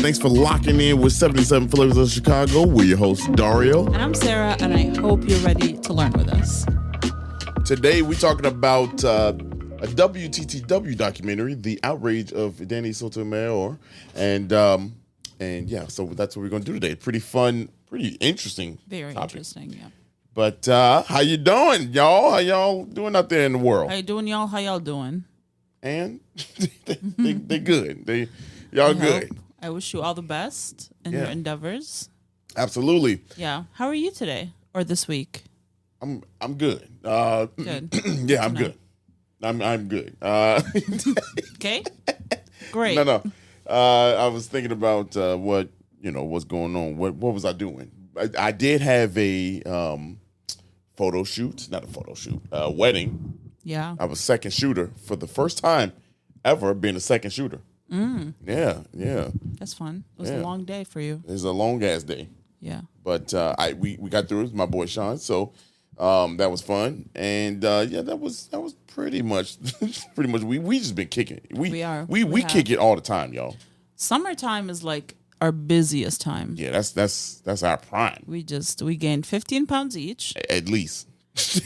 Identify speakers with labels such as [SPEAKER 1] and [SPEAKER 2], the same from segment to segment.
[SPEAKER 1] Thanks for locking in with 77 Flavors of Chicago. We're your hosts, Dario.
[SPEAKER 2] And I'm Sarah, and I hope you're ready to learn with us.
[SPEAKER 1] Today, we're talking about a WTTW documentary, The Outrage of Danny Sotomayor. And yeah, so that's what we're going to do today. Pretty fun, pretty interesting
[SPEAKER 2] Very
[SPEAKER 1] topic.
[SPEAKER 2] interesting, yeah.
[SPEAKER 1] But how you doing, y'all? How y'all doing out there in the world?
[SPEAKER 2] How you doing, y'all? How y'all doing?
[SPEAKER 1] And they good. Y'all good.
[SPEAKER 2] I wish you all the best in your endeavors.
[SPEAKER 1] Absolutely.
[SPEAKER 2] Yeah. How are you today or this week?
[SPEAKER 1] I'm good.
[SPEAKER 2] Good.
[SPEAKER 1] Yeah, I'm good. I'm good.
[SPEAKER 2] Okay. Great.
[SPEAKER 1] No. I was thinking about what's going on. What was I doing? I did have a photo shoot, not a photo shoot, a wedding.
[SPEAKER 2] Yeah.
[SPEAKER 1] I was second shooter for the first time ever being a second shooter. Yeah.
[SPEAKER 2] That's fun. It was a long day for you.
[SPEAKER 1] It was a long ass day.
[SPEAKER 2] Yeah.
[SPEAKER 1] But we got through it with my boy Sean, so that was fun. And that was pretty much we just been kicking it. We kick it all the time, y'all.
[SPEAKER 2] Summertime is like our busiest time.
[SPEAKER 1] Yeah, that's our prime.
[SPEAKER 2] We gained 15 pounds each.
[SPEAKER 1] At least.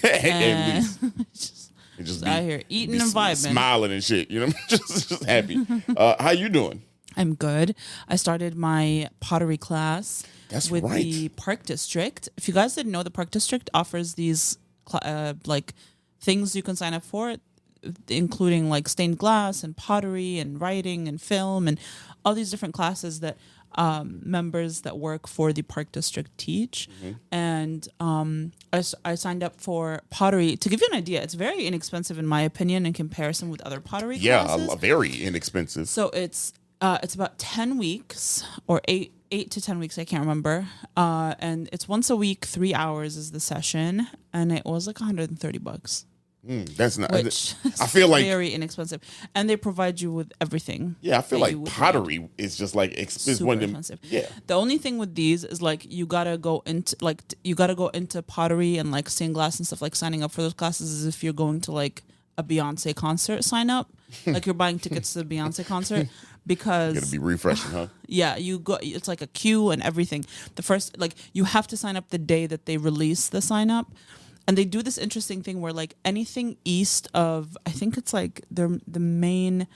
[SPEAKER 1] At least.
[SPEAKER 2] Just out here eating and vibing,
[SPEAKER 1] smiling and shit. You know, just happy. How you doing?
[SPEAKER 2] I'm good. I started my pottery class with the Park District. If you guys didn't know, the Park District offers these like things you can sign up for, including like stained glass and pottery and writing and film and all these different classes that members that work for the Park District teach. And I signed up for pottery. To give you an idea, it's very inexpensive in my opinion in comparison with other pottery classes.
[SPEAKER 1] Yeah, very inexpensive.
[SPEAKER 2] So it's about 10 weeks or 8 to 10 weeks, I can't remember. And it's once a week, 3 hours is the session, and it was like $130.
[SPEAKER 1] That's not.
[SPEAKER 2] Which
[SPEAKER 1] I feel like
[SPEAKER 2] very inexpensive, and they provide you with everything.
[SPEAKER 1] Yeah, I feel like pottery is just like
[SPEAKER 2] super expensive.
[SPEAKER 1] Yeah.
[SPEAKER 2] The only thing with these is like you gotta go into pottery and like stained glass and stuff. Like signing up for those classes is if you're going to like a Beyonce concert. Sign up, like you're buying tickets to the Beyonce concert. Because
[SPEAKER 1] you gotta be refreshing, huh?
[SPEAKER 2] Yeah, you go. It's like a queue and everything. The first, like, you have to sign up the day that they release the sign up, and they do this interesting thing where like anything east of, I think it's like the main,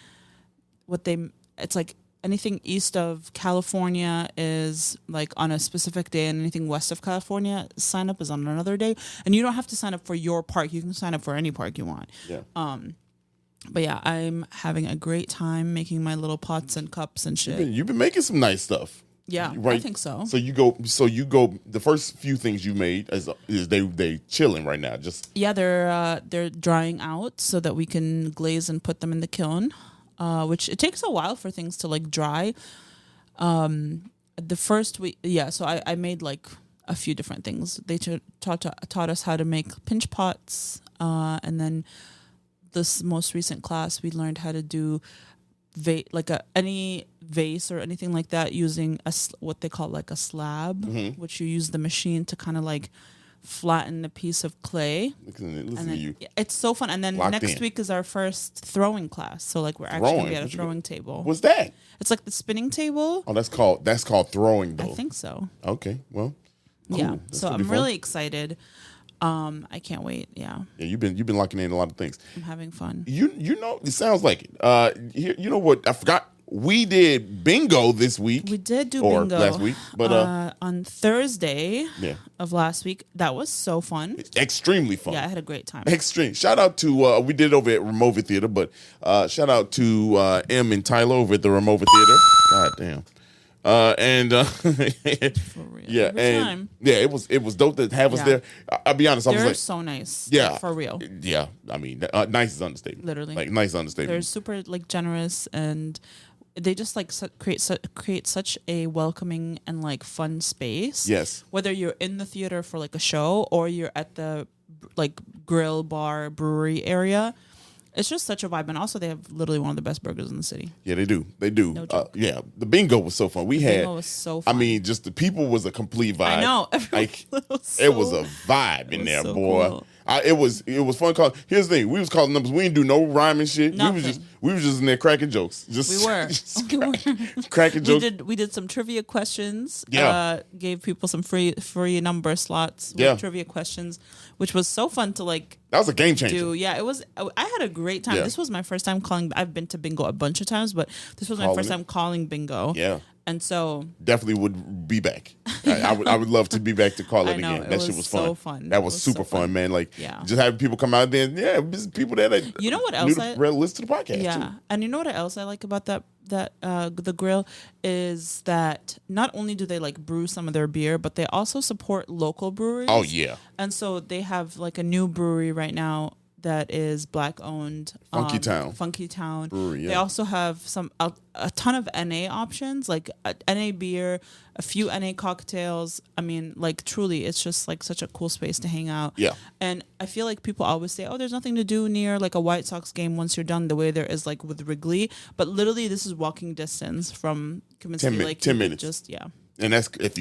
[SPEAKER 2] it's like anything east of California is like on a specific day, and anything west of California sign up is on another day. And you don't have to sign up for your park; you can sign up for any park you want.
[SPEAKER 1] Yeah.
[SPEAKER 2] But yeah, I'm having a great time making my little pots and cups and shit.
[SPEAKER 1] You've been making some nice stuff.
[SPEAKER 2] Yeah,
[SPEAKER 1] right?
[SPEAKER 2] I think so.
[SPEAKER 1] So you go. The first few things you made is they chilling right now. Just
[SPEAKER 2] they're drying out so that we can glaze and put them in the kiln, which it takes a while for things to like dry. The first week, so I made like a few different things. They taught us how to make pinch pots, and then this most recent class we learned how to do any vase or anything like that using what they call like a slab, which you use the machine to kind of like flatten a piece of clay.
[SPEAKER 1] Listen to you.
[SPEAKER 2] It's so fun. And then next week is our first throwing class. So like we're actually gonna be at a throwing table.
[SPEAKER 1] What's that?
[SPEAKER 2] It's like the spinning table.
[SPEAKER 1] Oh, that's called throwing though.
[SPEAKER 2] I think so.
[SPEAKER 1] Okay, well, cool.
[SPEAKER 2] Yeah. So I'm really excited. I can't wait. Yeah.
[SPEAKER 1] Yeah, you've been locking in a lot of things.
[SPEAKER 2] I'm having fun.
[SPEAKER 1] You know, it sounds like it. You know what? I forgot. We did bingo this week.
[SPEAKER 2] We did do bingo
[SPEAKER 1] last week, but
[SPEAKER 2] on Thursday of last week. That was so fun.
[SPEAKER 1] Extremely fun.
[SPEAKER 2] Yeah, I had a great time.
[SPEAKER 1] Extreme. Shout out to we did it over at Ramova Theater, but shout out to M and Tyler over at the Ramova Theater. God damn.
[SPEAKER 2] For real.
[SPEAKER 1] Yeah,
[SPEAKER 2] time.
[SPEAKER 1] It was dope to have us there. I'll be honest, I was
[SPEAKER 2] They're
[SPEAKER 1] like,
[SPEAKER 2] so nice.
[SPEAKER 1] Yeah,
[SPEAKER 2] like, for real.
[SPEAKER 1] Yeah, I mean, nice is understatement.
[SPEAKER 2] Literally,
[SPEAKER 1] like nice understatement.
[SPEAKER 2] They're super like generous, and they just like create such a welcoming and like fun space.
[SPEAKER 1] Yes,
[SPEAKER 2] whether you're in the theater for like a show or you're at the like grill bar brewery area. It's just such a vibe, and also they have literally one of the best burgers in the city.
[SPEAKER 1] Yeah, they do. They do.
[SPEAKER 2] No joke.
[SPEAKER 1] Yeah, the bingo was so fun.
[SPEAKER 2] Bingo was so fun.
[SPEAKER 1] I mean, just the people was a complete vibe.
[SPEAKER 2] I know.
[SPEAKER 1] It was a vibe in there, boy.
[SPEAKER 2] Cool.
[SPEAKER 1] It was fun calling. Here's the thing: we was calling numbers. We didn't do no rhyming shit.
[SPEAKER 2] Nothing.
[SPEAKER 1] We was just in there cracking jokes.
[SPEAKER 2] We were.
[SPEAKER 1] Cracking jokes.
[SPEAKER 2] We did some trivia questions.
[SPEAKER 1] Yeah.
[SPEAKER 2] Gave people some free number slots with trivia questions, which was so fun to like.
[SPEAKER 1] That was a game changer.
[SPEAKER 2] Yeah, it was. I had a great time.
[SPEAKER 1] Yeah.
[SPEAKER 2] This was my first time calling. I've been to bingo a bunch of times, but this was my first time calling bingo.
[SPEAKER 1] Yeah.
[SPEAKER 2] And so
[SPEAKER 1] definitely would be back. I would love to be back to call it again. That shit was fun.
[SPEAKER 2] So fun.
[SPEAKER 1] That was super fun, man. Like just having people come out there. And, people that
[SPEAKER 2] you know what else
[SPEAKER 1] listen to the podcast.
[SPEAKER 2] Yeah,
[SPEAKER 1] too.
[SPEAKER 2] And you know what else I like about that the grill is that not only do they like brew some of their beer, but they also support local breweries.
[SPEAKER 1] Oh yeah.
[SPEAKER 2] And so they have like a new brewery right now that is Black owned. Funky Town Brewery. Yeah. They also have a ton of NA options, like NA beer, a few NA cocktails. I mean, like truly, it's just like such a cool space to hang out.
[SPEAKER 1] Yeah.
[SPEAKER 2] And I feel like people always say, "Oh, there's nothing to do near like a White Sox game once you're done." The way there is like with Wrigley, but literally, this is walking distance from Kaminsky Lake.
[SPEAKER 1] 10 minutes.
[SPEAKER 2] Just
[SPEAKER 1] And that's if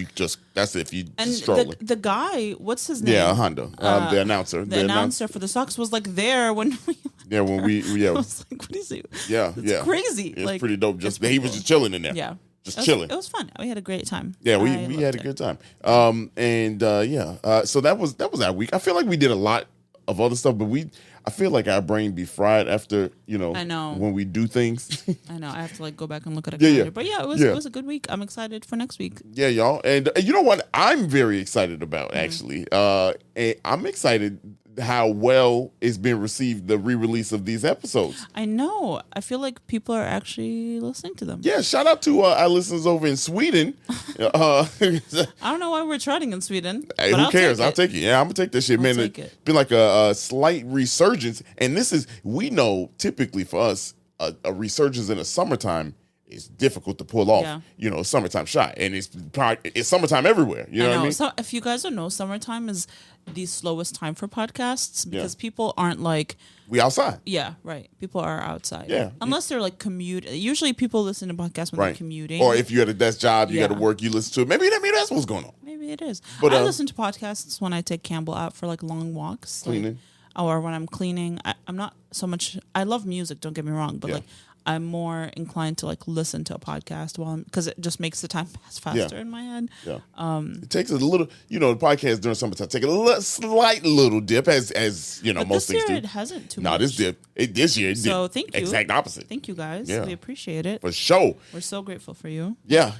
[SPEAKER 1] you
[SPEAKER 2] and
[SPEAKER 1] strolling.
[SPEAKER 2] The guy, what's his name?
[SPEAKER 1] Yeah, Honda, the announcer.
[SPEAKER 2] The announcer for the Sox was like there when we.
[SPEAKER 1] Yeah, when we
[SPEAKER 2] I was like, what is he?
[SPEAKER 1] Yeah,
[SPEAKER 2] it's crazy.
[SPEAKER 1] It's pretty dope. He was just chilling in there.
[SPEAKER 2] Yeah,
[SPEAKER 1] chilling.
[SPEAKER 2] It was fun. We had a great time.
[SPEAKER 1] Yeah, we had a good time. So that was our week. I feel like we did a lot of other stuff, but I feel like our brain be fried after,
[SPEAKER 2] I know.
[SPEAKER 1] when we do things.
[SPEAKER 2] I know. I have to like go back and look at a calendar. But it was a good week. I'm excited for next week.
[SPEAKER 1] Yeah, y'all. And you know what I'm very excited about, actually? And I'm excited how well it's been received, the re-release of these episodes.
[SPEAKER 2] I know. I feel like people are actually listening to them.
[SPEAKER 1] Yeah, shout out to our listeners over in Sweden.
[SPEAKER 2] I don't know why we're charting in Sweden.
[SPEAKER 1] Hey, who cares? I'll take it. Yeah, I'm going to take this shit, man. It's been like a slight resurgence. And we know typically for us, a resurgence in the summertime is difficult to pull off. Yeah. Summertime shot. And it's summertime everywhere. You know what I mean?
[SPEAKER 2] So if you guys don't know, summertime is the slowest time for podcasts because people aren't like...
[SPEAKER 1] We outside.
[SPEAKER 2] Yeah, right. People are outside.
[SPEAKER 1] Yeah.
[SPEAKER 2] Unless they're like Usually people listen to podcasts when they're commuting.
[SPEAKER 1] Or if you're at a desk job, you got to work, you listen to it. Maybe that's what's going on.
[SPEAKER 2] Maybe it is. But I listen to podcasts when I take Campbell out for like long walks.
[SPEAKER 1] Cleaning.
[SPEAKER 2] Or when I'm cleaning. I'm not so much... I love music, don't get me wrong. But like... I'm more inclined to like listen to a podcast because it just makes the time pass faster in my head. Yeah.
[SPEAKER 1] It takes a little, the podcast during summertime take a slight little dip as
[SPEAKER 2] but
[SPEAKER 1] most things do.
[SPEAKER 2] This year it hasn't too much.
[SPEAKER 1] No, this year it did.
[SPEAKER 2] So thank you.
[SPEAKER 1] Exact opposite.
[SPEAKER 2] Thank you guys.
[SPEAKER 1] Yeah.
[SPEAKER 2] We appreciate it.
[SPEAKER 1] For sure.
[SPEAKER 2] We're so grateful for you.
[SPEAKER 1] Yeah.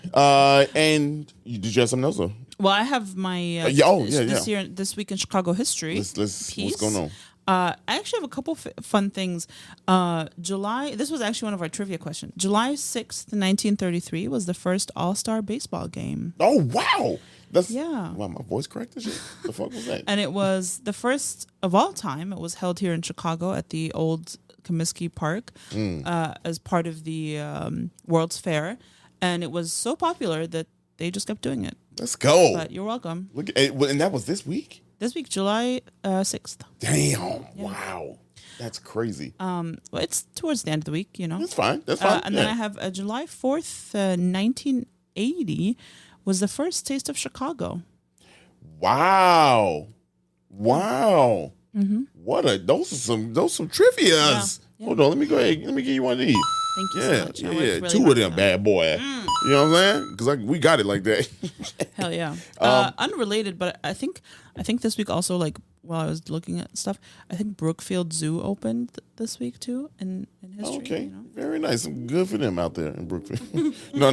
[SPEAKER 1] And did you have something else? Or?
[SPEAKER 2] Well, I have my this week in Chicago history.
[SPEAKER 1] What's going on?
[SPEAKER 2] I actually have a couple fun things. This was actually one of our trivia questions. July 6th, 1933 was the first All-Star baseball game.
[SPEAKER 1] Oh, wow.
[SPEAKER 2] Wow,
[SPEAKER 1] my voice cracked and shit. The fuck was that?
[SPEAKER 2] And it was the first of all time. It was held here in Chicago at the old Comiskey Park as part of the World's Fair. And it was so popular that they just kept doing it.
[SPEAKER 1] Let's go.
[SPEAKER 2] But you're welcome.
[SPEAKER 1] And that was this week?
[SPEAKER 2] This week, July 6th.
[SPEAKER 1] Damn. Yeah. Wow. That's crazy.
[SPEAKER 2] Well, it's towards the end of the week,
[SPEAKER 1] That's fine. And
[SPEAKER 2] then I have July 4th, 1980 was the first Taste of Chicago.
[SPEAKER 1] Wow. Mm-hmm. Those are some trivias. Yeah. Hold on, let me go ahead. Let me give you one of these.
[SPEAKER 2] Thank you so much.
[SPEAKER 1] Yeah. Really 2 of them, bad boy. You know what I'm saying? Because we got it like that.
[SPEAKER 2] Hell yeah. Unrelated, but I think this week also, like, while I was looking at stuff, I think Brookfield Zoo opened this week too in history.
[SPEAKER 1] Okay, very nice. Good for them out there in Brookfield. No,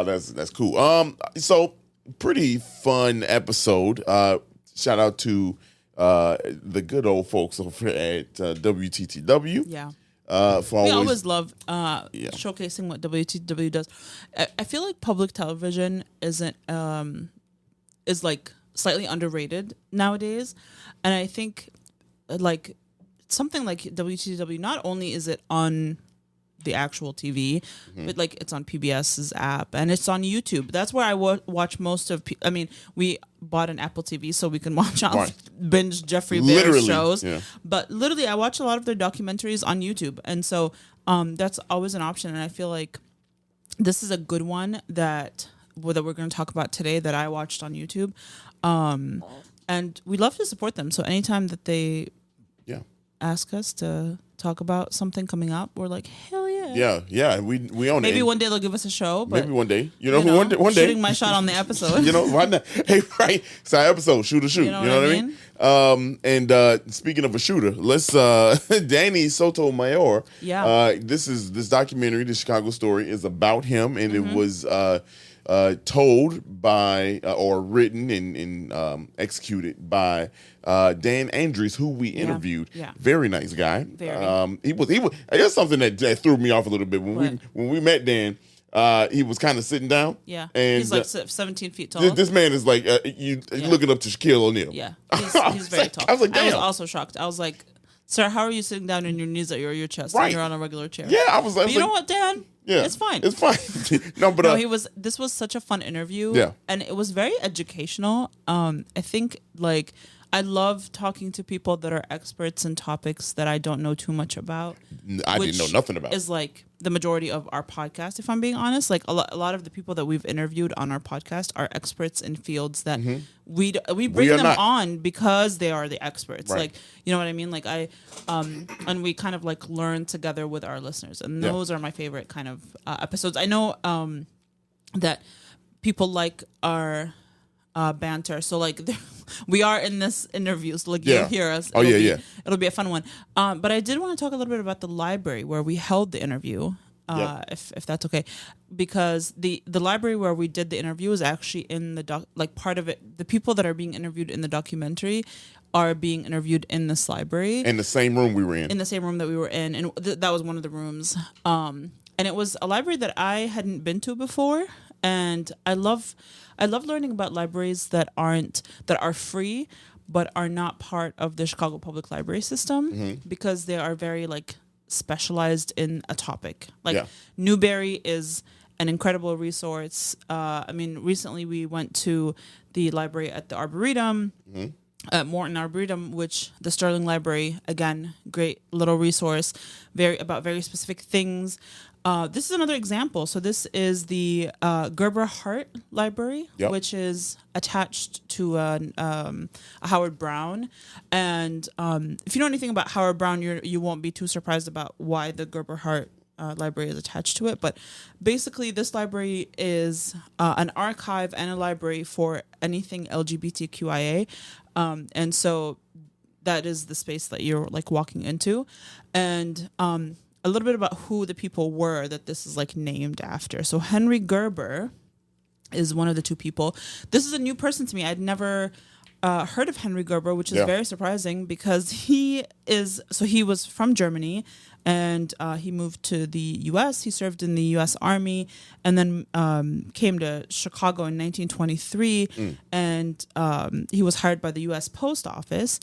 [SPEAKER 1] that's cool. So pretty fun episode. Shout out to the good old folks over at WTTW.
[SPEAKER 2] Yeah.
[SPEAKER 1] We
[SPEAKER 2] always love showcasing what WTW does. I feel like public television is like slightly underrated nowadays, and I think like something like WTW, not only is it on the actual TV, but like it's on PBS's app and it's on YouTube. That's where I watch most of. We bought an Apple TV so we can watch binge Jeffrey Bear shows. Yeah. But literally, I watch a lot of their documentaries on YouTube, and so that's always an option. And I feel like this is a good one that we're going to talk about today that I watched on YouTube. And and we love to support them. So anytime that they ask us to talk about something coming up, we're like, hell yeah.
[SPEAKER 1] Yeah. We own it.
[SPEAKER 2] Maybe one day they'll give us a show. But,
[SPEAKER 1] maybe one day. One day.
[SPEAKER 2] Shooting my shot on the episode.
[SPEAKER 1] Why not? Hey, right. It's our episode. Shoot or shoot. You know what I mean? And speaking of a shooter, let's Danny Sotomayor.
[SPEAKER 2] Yeah.
[SPEAKER 1] This documentary, the Chicago Story, is about him, and it was told by or written and executed by Dan Andrews, who we interviewed.
[SPEAKER 2] Yeah.
[SPEAKER 1] Very nice guy.
[SPEAKER 2] Very.
[SPEAKER 1] He was. There's something that threw me off a little bit when we met Dan. He was kind of sitting down.
[SPEAKER 2] Yeah,
[SPEAKER 1] and
[SPEAKER 2] he's like 17 feet tall.
[SPEAKER 1] This man is like looking up to Shaquille O'Neal.
[SPEAKER 2] Yeah, he's very tall.
[SPEAKER 1] I was like, damn.
[SPEAKER 2] I was also shocked. I was like, sir, how are you sitting down and your knees at your chest and you're on a regular chair?
[SPEAKER 1] Yeah, I was like,
[SPEAKER 2] but you know what, Dan?
[SPEAKER 1] Yeah,
[SPEAKER 2] it's fine.
[SPEAKER 1] It's fine.
[SPEAKER 2] This was such a fun interview.
[SPEAKER 1] Yeah,
[SPEAKER 2] and it was very educational. I think I love talking to people that are experts in topics that I don't know too much about.
[SPEAKER 1] I didn't know nothing about.
[SPEAKER 2] Is like the majority of our podcast, if I'm being honest. Like a lot of the people that we've interviewed on our podcast are experts in fields that we bring them on because they are the experts.
[SPEAKER 1] Right.
[SPEAKER 2] Like, you know what I mean? Like and we kind of like learn together with our listeners. And those are my favorite kind of episodes. I know that people like our banter. So like we are in this interview, so like you'll hear us. It'll be a fun one. But I did want to talk a little bit about the library where we held the interview, if that's okay, because the library where we did the interview is actually in the part of it. The people that are being interviewed in the documentary are being interviewed in this library,
[SPEAKER 1] in the same room we were in,
[SPEAKER 2] the same room that we were in, and that was one of the rooms. And it was a library that I hadn't been to before, and I love learning about libraries that are free but are not part of the Chicago Public Library system because they are very like specialized in a topic. Like Newberry is an incredible resource. Recently we went to the library at the Arboretum, at Morton Arboretum, which the Sterling Library, again, great little resource, about very specific things. This is another example. So this is the Gerber Hart Library, which is attached to a Howard Brown. And if you know anything about Howard Brown, you won't be too surprised about why the Gerber Hart library is attached to it. But basically, this library is an archive and a library for anything LGBTQIA. And so that is the space that you're like walking into. And a little bit about who the people were that this is like named after. So Henry Gerber is one of the two people. This is a new person to me. I'd never heard of Henry Gerber, which is very surprising because he was from Germany and he moved to the U.S. He served in the U.S. Army and then came to Chicago in 1923 and he was hired by the U.S. Post Office.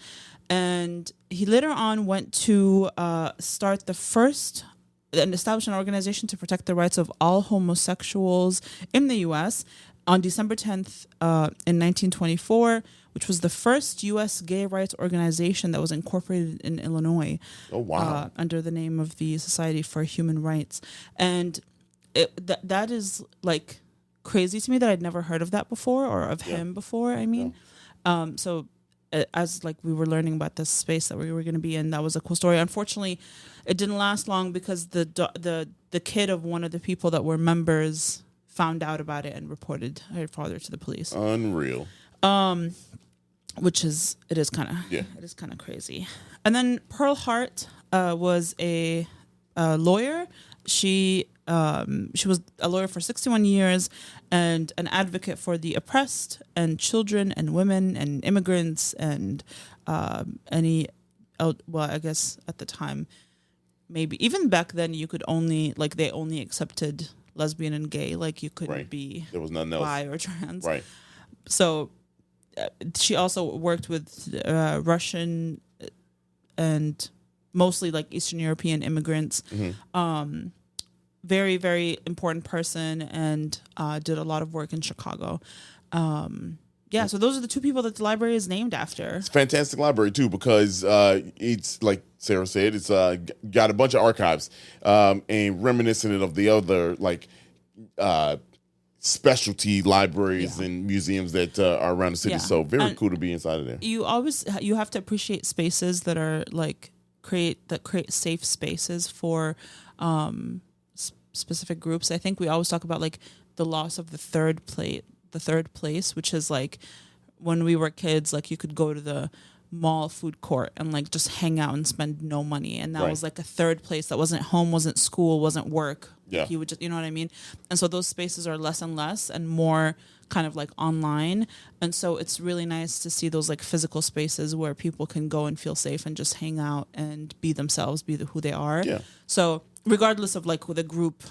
[SPEAKER 2] And he later on went to start and establish an organization to protect the rights of all homosexuals in the U.S. on December 10th in 1924, which was the first U.S. gay rights organization that was incorporated in Illinois.
[SPEAKER 1] Oh, wow.
[SPEAKER 2] Under the name of the Society for Human Rights. And that is like crazy to me that I'd never heard of that before or of him before, I mean. So as like we were learning about this space that we were going to be in, that was a cool story. Unfortunately, it didn't last long because the kid of one of the people that were members found out about it and reported her father to the police.
[SPEAKER 1] Unreal.
[SPEAKER 2] It is kind of crazy. And then Pearl Hart was a lawyer. She was a lawyer for 61 years and an advocate for the oppressed and children and women and immigrants and I guess at the time, maybe even back then you could they only accepted lesbian and gay, like you couldn't be
[SPEAKER 1] there was nothing else.
[SPEAKER 2] Bi or trans.
[SPEAKER 1] Right. So
[SPEAKER 2] she also worked with Russian and mostly like Eastern European immigrants. Very, very important person and did a lot of work in Chicago. So those are the two people that the library is named after.
[SPEAKER 1] It's a fantastic library, too, because it's, like Sarah said, it's got a bunch of archives and reminiscent of the other, like, specialty libraries and museums that are around the city. So very cool to be inside of there.
[SPEAKER 2] You have to appreciate spaces that are like create safe spaces for specific groups. I think we always talk about like the loss of the third place, which is like when we were kids, like you could go to the mall food court and like just hang out and spend no money, and that was like a third place that wasn't home, wasn't school, wasn't work. You would just, you know what I mean? And so those spaces are less and less and more kind of like online, and so it's really nice to see those like physical spaces where people can go and feel safe and just hang out and be themselves, be who they are. So regardless of like with a group,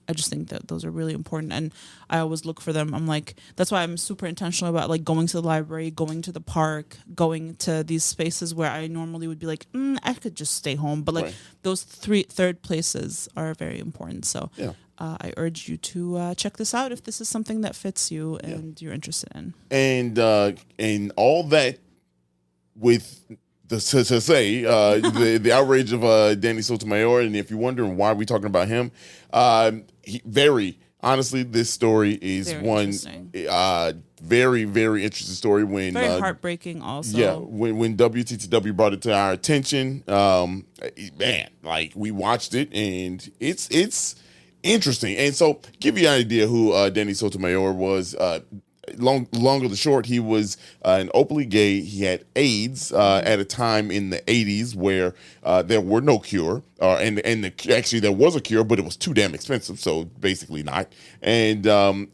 [SPEAKER 2] I just think that those are really important, and I always look for them. I'm like, that's why I'm super intentional about like going to the library, going to the park, going to these spaces where I normally would be like, I could just stay home. But like those third places are very important. So I urge you to check this out if this is something that fits you and you're interested in.
[SPEAKER 1] And all that with to say the outrage of Danny Sotomayor, and if you're wondering why we're talking about him, honestly, this story is very, very interesting story. When
[SPEAKER 2] very heartbreaking, also.
[SPEAKER 1] Yeah, when WTTW brought it to our attention, man, like we watched it, and it's interesting. And so, give you an idea who Danny Sotomayor was. Long or the short, he was an openly gay. He had AIDS at a time in the 80s where there were no cure, actually there was a cure, but it was too damn expensive, so basically not. And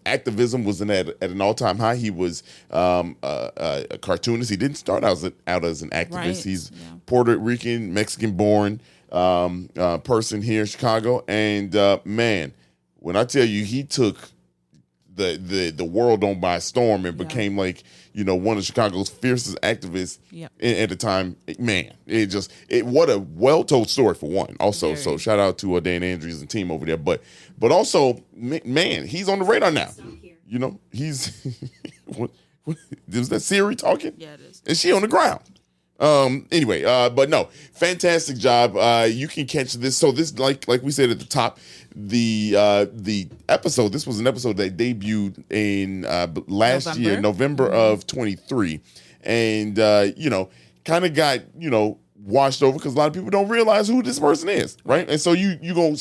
[SPEAKER 1] activism was at an all-time high. He was a cartoonist. He didn't start out as an activist. He's Puerto Rican, Mexican-born person here in Chicago. And man, when I tell you, he took the world on by storm and became like, one of Chicago's fiercest activists at the time. Man, what a well-told story for one. Also, so shout out to Dan Andrews and team over there. But also, man, he's on the radar now. He's is that Siri talking?
[SPEAKER 2] Yeah, it is.
[SPEAKER 1] Is she on the ground? Anyway, but no, fantastic job. You can catch this. So this, like we said at the top, the episode. This was an episode that debuted in last year, November of 23, and kind of got washed over because a lot of people don't realize who this person is, right? And so you gonna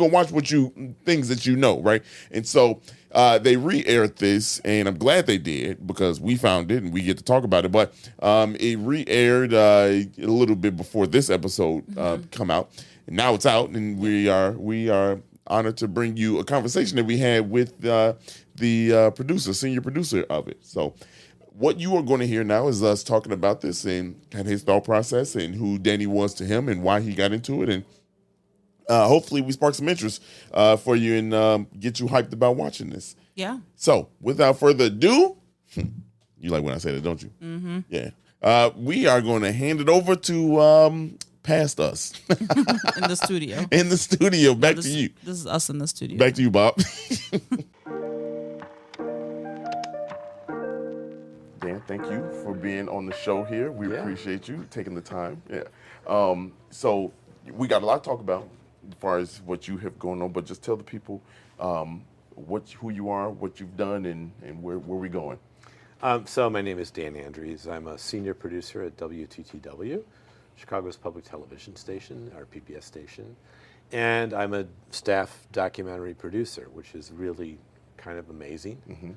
[SPEAKER 1] watch things that right? And so they re-aired this, and I'm glad they did because we found it and we get to talk about it. But it re-aired a little bit before this episode come out, and now it's out, and we are honored to bring you a conversation that we had with the senior producer of it. So what you are going to hear now is us talking about this and kind of his thought process and who Danny was to him and why he got into it. And hopefully we spark some interest for you and get you hyped about watching this.
[SPEAKER 2] Yeah.
[SPEAKER 1] So without further ado, you like when I say that, don't you? Mm-hmm. Yeah. We are going to hand it over to past us.
[SPEAKER 2] In the studio.
[SPEAKER 1] In the studio. Back to you.
[SPEAKER 2] This is us in the studio.
[SPEAKER 1] Back to you, Bob. Dan, thank you for being on the show here. We appreciate you taking the time. Yeah. So we got a lot to talk about as far as what you have going on, but just tell the people who you are, what you've done, and where we're going.
[SPEAKER 3] So my name is Dan Andrews. I'm a senior producer at WTTW, Chicago's public television station, our PBS station. And I'm a staff documentary producer, which is really kind of amazing. Mm-hmm.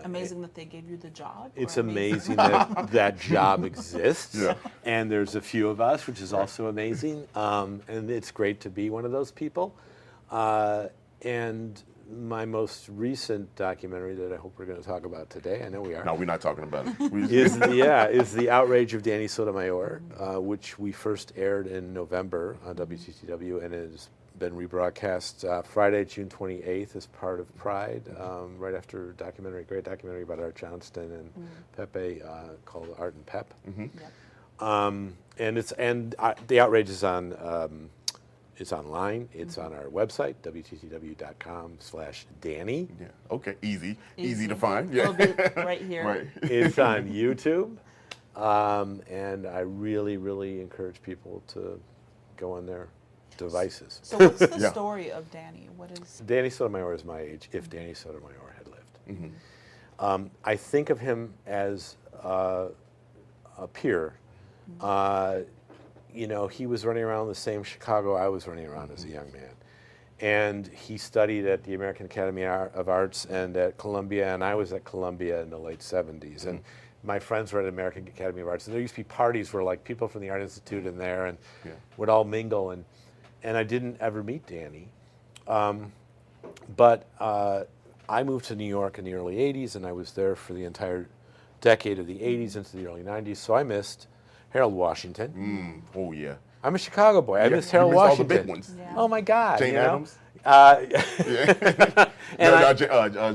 [SPEAKER 2] Amazing that they gave you the job?
[SPEAKER 3] It's amazing that that job exists. Yeah. And there's a few of us, which is also amazing. And it's great to be one of those people. And my most recent documentary that I hope we're going to talk about today, I know we are.
[SPEAKER 1] No, we're not talking about it.
[SPEAKER 3] is The Outrage of Danny Sotomayor, which we first aired in November on WTTW, and it has been rebroadcast Friday, June 28th as part of Pride, right after a great documentary about Art Johnston and Pepe called Art and Pep. Mm-hmm. Yep. And The Outrage is on. It's online. It's on our website, wttw.com/Danny.
[SPEAKER 1] Yeah. Okay. Easy to find. Yeah.
[SPEAKER 2] It'll be right here.
[SPEAKER 1] Right.
[SPEAKER 3] It's on YouTube. And I really, really encourage people to go on there. devices.
[SPEAKER 2] So what's the story of Danny? What is...
[SPEAKER 3] Danny Sotomayor is my age, if Danny Sotomayor had lived. I think of him as a peer. You know, he was running around the same Chicago I was running around as a young man. And he studied at the American Academy of Arts and at Columbia, and I was at Columbia in the late 70s. And my friends were at American Academy of Arts, and there used to be parties where like people from the Art Institute in there and would all mingle. And I didn't ever meet Danny. But I moved to New York in the early 80s, and I was there for the entire decade of the 80s into the early 90s, so I missed Harold Washington.
[SPEAKER 1] Oh, yeah.
[SPEAKER 3] I'm a Chicago boy. I missed Harold
[SPEAKER 1] missed
[SPEAKER 3] Washington.
[SPEAKER 1] all the big ones.
[SPEAKER 2] Yeah.
[SPEAKER 3] Oh, my God.
[SPEAKER 1] Jane Addams?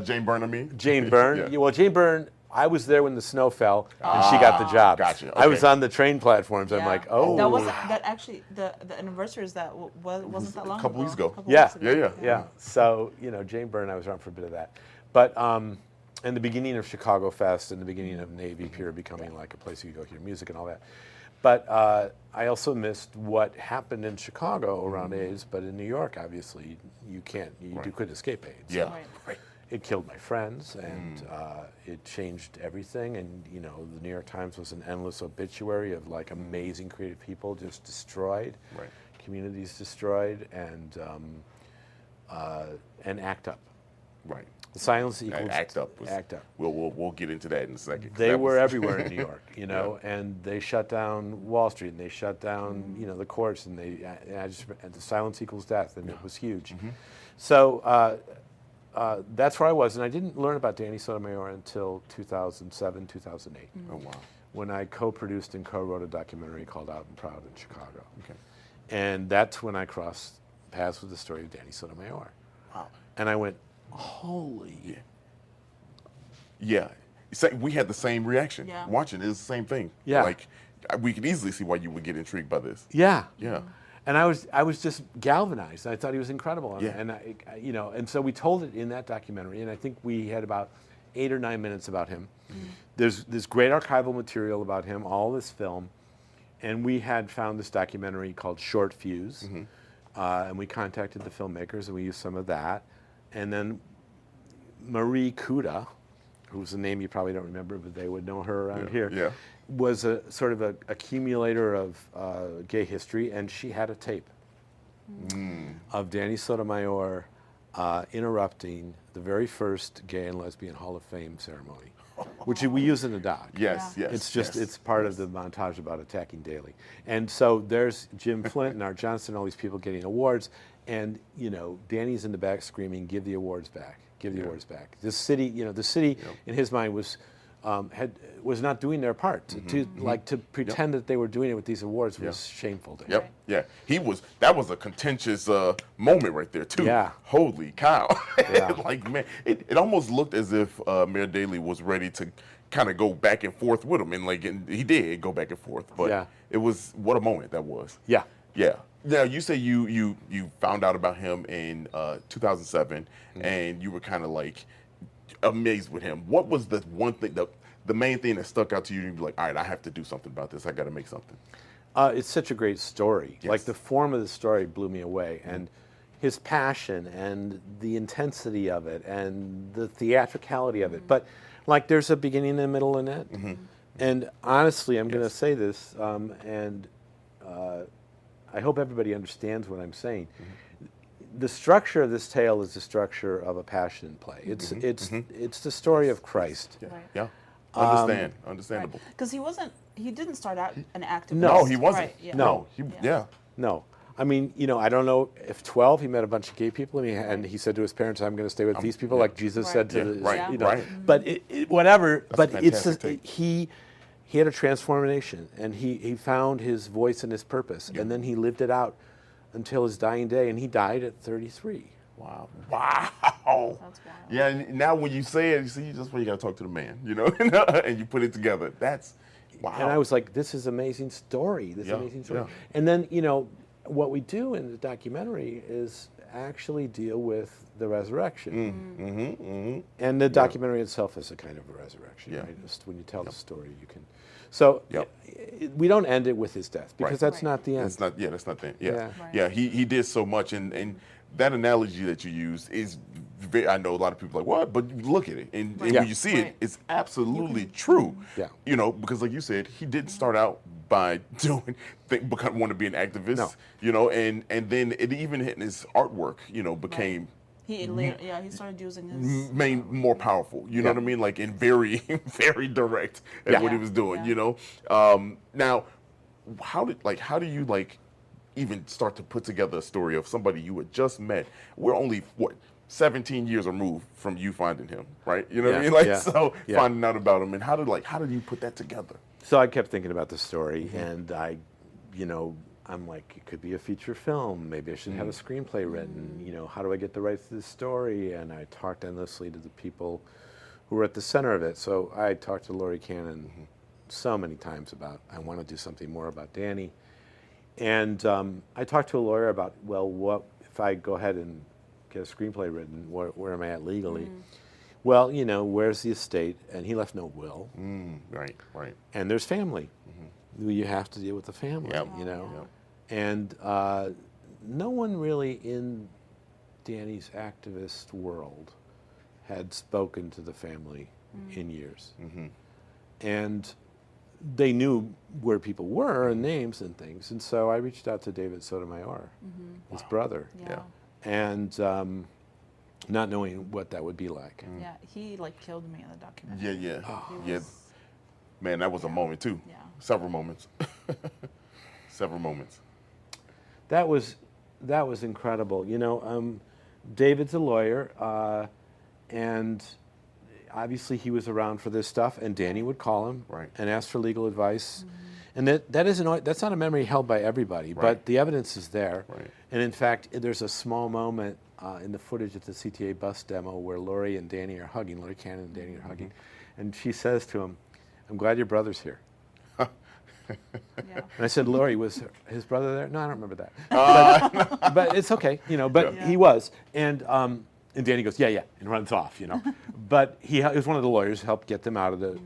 [SPEAKER 1] Jane Byrne, I mean.
[SPEAKER 3] Jane Byrne.
[SPEAKER 1] Yeah.
[SPEAKER 3] Well, Jane Byrne, I was there when the snow fell, and she got the job.
[SPEAKER 1] Gotcha.
[SPEAKER 3] I was
[SPEAKER 1] Okay.
[SPEAKER 3] on the train platforms. I'm like, oh.
[SPEAKER 2] That was that actually the anniversary is that wasn't that long
[SPEAKER 1] a couple
[SPEAKER 2] ago?
[SPEAKER 1] weeks ago.
[SPEAKER 3] Yeah.
[SPEAKER 1] Yeah.
[SPEAKER 3] So, you know, Jane Byrne, I was around for a bit of that. But in the beginning of Chicago Fest and the beginning of Navy Pier becoming like a place you could go hear music and all that. But I also missed what happened in Chicago around AIDS, but in New York, obviously, you can't, you couldn't escape AIDS.
[SPEAKER 1] Yeah.
[SPEAKER 2] Right.
[SPEAKER 3] It killed my friends, and it changed everything. And you know, the New York Times was an endless obituary of like amazing creative people just destroyed, communities destroyed, and ACT UP.
[SPEAKER 1] Right.
[SPEAKER 3] The silence equals
[SPEAKER 1] ACT UP.
[SPEAKER 3] ACT UP.
[SPEAKER 1] We'll get into that in a second.
[SPEAKER 3] They were everywhere in New York, you know, and they shut down Wall Street, and they shut down, you know, the courts, and and the silence equals death, and it was huge. So that's where I was, and I didn't learn about Danny Sotomayor until 2007, 2008.
[SPEAKER 1] Oh, wow.
[SPEAKER 3] When I co-produced and co-wrote a documentary called Out and Proud in Chicago.
[SPEAKER 1] Okay.
[SPEAKER 3] And that's when I crossed paths with the story of Danny Sotomayor.
[SPEAKER 1] Wow.
[SPEAKER 3] And I went, holy.
[SPEAKER 1] Yeah. We had the same reaction.
[SPEAKER 2] Yeah.
[SPEAKER 1] Watching it was the same thing.
[SPEAKER 3] Yeah.
[SPEAKER 1] Like, we could easily see why you would get intrigued by this.
[SPEAKER 3] Yeah.
[SPEAKER 1] Yeah.
[SPEAKER 3] And I was just galvanized. I thought he was incredible.
[SPEAKER 1] Yeah.
[SPEAKER 3] And you know, and so we told it in that documentary, and I think we had about 8 or 9 minutes about him. There's this great archival material about him, all this film, and we had found this documentary called Short Fuse, and we contacted the filmmakers, and we used some of that. And then Marie Kuda, who's a name you probably don't remember, but they would know her around here, was a sort of a accumulator of gay history, and she had a tape of Danny Sotomayor interrupting the very first Gay and Lesbian Hall of Fame ceremony, which we use in the doc.
[SPEAKER 1] Yes.
[SPEAKER 3] It's just, it's part of the montage about attacking Daley. And so there's Jim Flint and Art Johnson, all these people getting awards, and, you know, Danny's in the back screaming, give the awards back, give the awards back. The city, you know, the city in his mind was not doing their part. To pretend that they were doing it with these awards was shameful to him.
[SPEAKER 1] Yeah. That was a contentious moment right there too.
[SPEAKER 3] Yeah.
[SPEAKER 1] Holy cow.
[SPEAKER 3] Yeah.
[SPEAKER 1] Like, man, it almost looked as if Mayor Daley was ready to kind of go back and forth with him, and he did go back and forth, but it was, what a moment that was.
[SPEAKER 3] Yeah.
[SPEAKER 1] Yeah. Now, you say you found out about him in 2007, and you were kind of like amazed with him. What was the one thing, the main thing that stuck out to you? And you'd be like, all right, I have to do something about this. I got to make something.
[SPEAKER 3] It's such a great story.
[SPEAKER 1] Yes.
[SPEAKER 3] Like, the form of the story blew me away, and his passion and the intensity of it and the theatricality of it. But like, there's a beginning, a middle, and end. And honestly, I'm going to say this, and I hope everybody understands what I'm saying. The structure of this tale is the structure of a passion play. It's the story of Christ.
[SPEAKER 1] Yeah. Understandable.
[SPEAKER 2] Because he didn't start out an activist.
[SPEAKER 1] No, he wasn't.
[SPEAKER 2] Right, yeah.
[SPEAKER 3] No.
[SPEAKER 1] No.
[SPEAKER 3] I mean, you know, I don't know if 12 he met a bunch of gay people, and he said to his parents, "I'm going to stay with these people," like Jesus said to the, you know. But whatever.
[SPEAKER 1] That's
[SPEAKER 3] but it's he had a transformation, and he found his voice and his purpose, and then he lived it out until his dying day, and he died at 33.
[SPEAKER 1] Wow.
[SPEAKER 2] That's wild.
[SPEAKER 1] Yeah, and now when you say it, you see, just when you got to talk to the man, you know, and you put it together. That's, wow.
[SPEAKER 3] And I was like, this is amazing story. Amazing story. And then, you know, what we do in the documentary is actually deal with the resurrection. And the documentary itself is a kind of a resurrection, right? Just when you tell the story, you can. So
[SPEAKER 1] Yep.
[SPEAKER 3] we don't end it with his death because
[SPEAKER 1] Right.
[SPEAKER 3] that's
[SPEAKER 2] Right.
[SPEAKER 3] not the end.
[SPEAKER 1] That's not. Yeah, that's not the. Yeah,
[SPEAKER 3] Yeah.
[SPEAKER 2] Right.
[SPEAKER 1] yeah. He did so much, and that analogy that you use is. Very, I know a lot of people are like what, but you look at it, and
[SPEAKER 2] Right.
[SPEAKER 3] Yeah.
[SPEAKER 1] when you see
[SPEAKER 2] Right.
[SPEAKER 1] it, it's absolutely true.
[SPEAKER 3] Yeah.
[SPEAKER 1] You know, because like you said, he didn't start out by want to be an activist.
[SPEAKER 3] No.
[SPEAKER 1] You know, and then it even in his artwork, you know, became.
[SPEAKER 2] He later, he started using his
[SPEAKER 1] Made more powerful, you know
[SPEAKER 3] Yeah.
[SPEAKER 1] what I mean? Like in very, very direct at
[SPEAKER 3] Yeah.
[SPEAKER 1] what he was doing,
[SPEAKER 2] Yeah.
[SPEAKER 1] you know. Now, how do you like even start to put together a story of somebody you had just met? We're only 17 years removed from you finding him, right? You know what I
[SPEAKER 3] Yeah,
[SPEAKER 1] mean? Like
[SPEAKER 3] yeah,
[SPEAKER 1] so,
[SPEAKER 3] yeah.
[SPEAKER 1] finding out about him, and how did you put that together?
[SPEAKER 3] So I kept thinking about the story, and I'm like, it could be a feature film. Maybe I should have a screenplay written. You know, how do I get the rights to this story? And I talked endlessly to the people who were at the center of it. So I talked to Laurie Cannon so many times about, I want to do something more about Danny. And I talked to a lawyer about, well, what if I go ahead and get a screenplay written, where am I at legally? Well, you know, where's the estate? And he left no will.
[SPEAKER 1] Right.
[SPEAKER 3] And there's family. You have to deal with the family,
[SPEAKER 1] Yep.
[SPEAKER 3] you know.
[SPEAKER 1] Yep.
[SPEAKER 3] And no one really in Danny's activist world had spoken to the family in years. And they knew where people were and names and things. And so I reached out to David Sotomayor, his brother,
[SPEAKER 2] Yeah.
[SPEAKER 3] and not knowing what that would be like.
[SPEAKER 2] Yeah, he like killed me in the documentary.
[SPEAKER 1] Yeah.
[SPEAKER 2] He
[SPEAKER 1] Yeah.
[SPEAKER 2] was-
[SPEAKER 1] Man, that was a moment too.
[SPEAKER 2] Yeah.
[SPEAKER 1] Several moments. Several moments.
[SPEAKER 3] That was incredible. You know, David's a lawyer, and obviously he was around for this stuff. And Danny would call him
[SPEAKER 1] Right.
[SPEAKER 3] and ask for legal advice. And that's not a memory held by everybody,
[SPEAKER 1] Right.
[SPEAKER 3] but the evidence is there.
[SPEAKER 1] Right.
[SPEAKER 3] And in fact, there's a small moment in the footage at the CTA bus demo where Laurie and Danny are hugging. Laurie Cannon and Danny are hugging, and she says to him, "I'm glad your brother's here."
[SPEAKER 2] Yeah.
[SPEAKER 3] And I said, Laurie, was his brother there? No, I don't remember that. But it's okay, you know, but
[SPEAKER 2] Yeah.
[SPEAKER 3] he was. And Danny goes, yeah, and runs off, you know. But he was one of the lawyers who helped get them out of the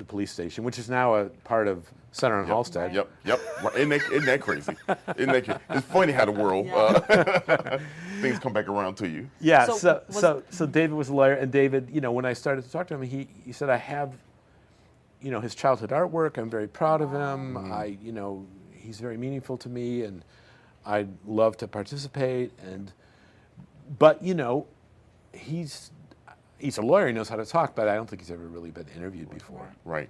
[SPEAKER 3] police station, which is now a part of Center on Halstead.
[SPEAKER 1] Yep. Right. Isn't that crazy? It's funny how the world things come back around to you.
[SPEAKER 3] Yeah,
[SPEAKER 2] So
[SPEAKER 3] so David was a lawyer, and David, you know, when I started to talk to him, he said, I have, you know, his childhood artwork. I'm very proud of him. He's very meaningful to me, and I'd love to participate. But you know, he's a lawyer. He knows how to talk, but I don't think he's ever really been interviewed before.
[SPEAKER 1] Right.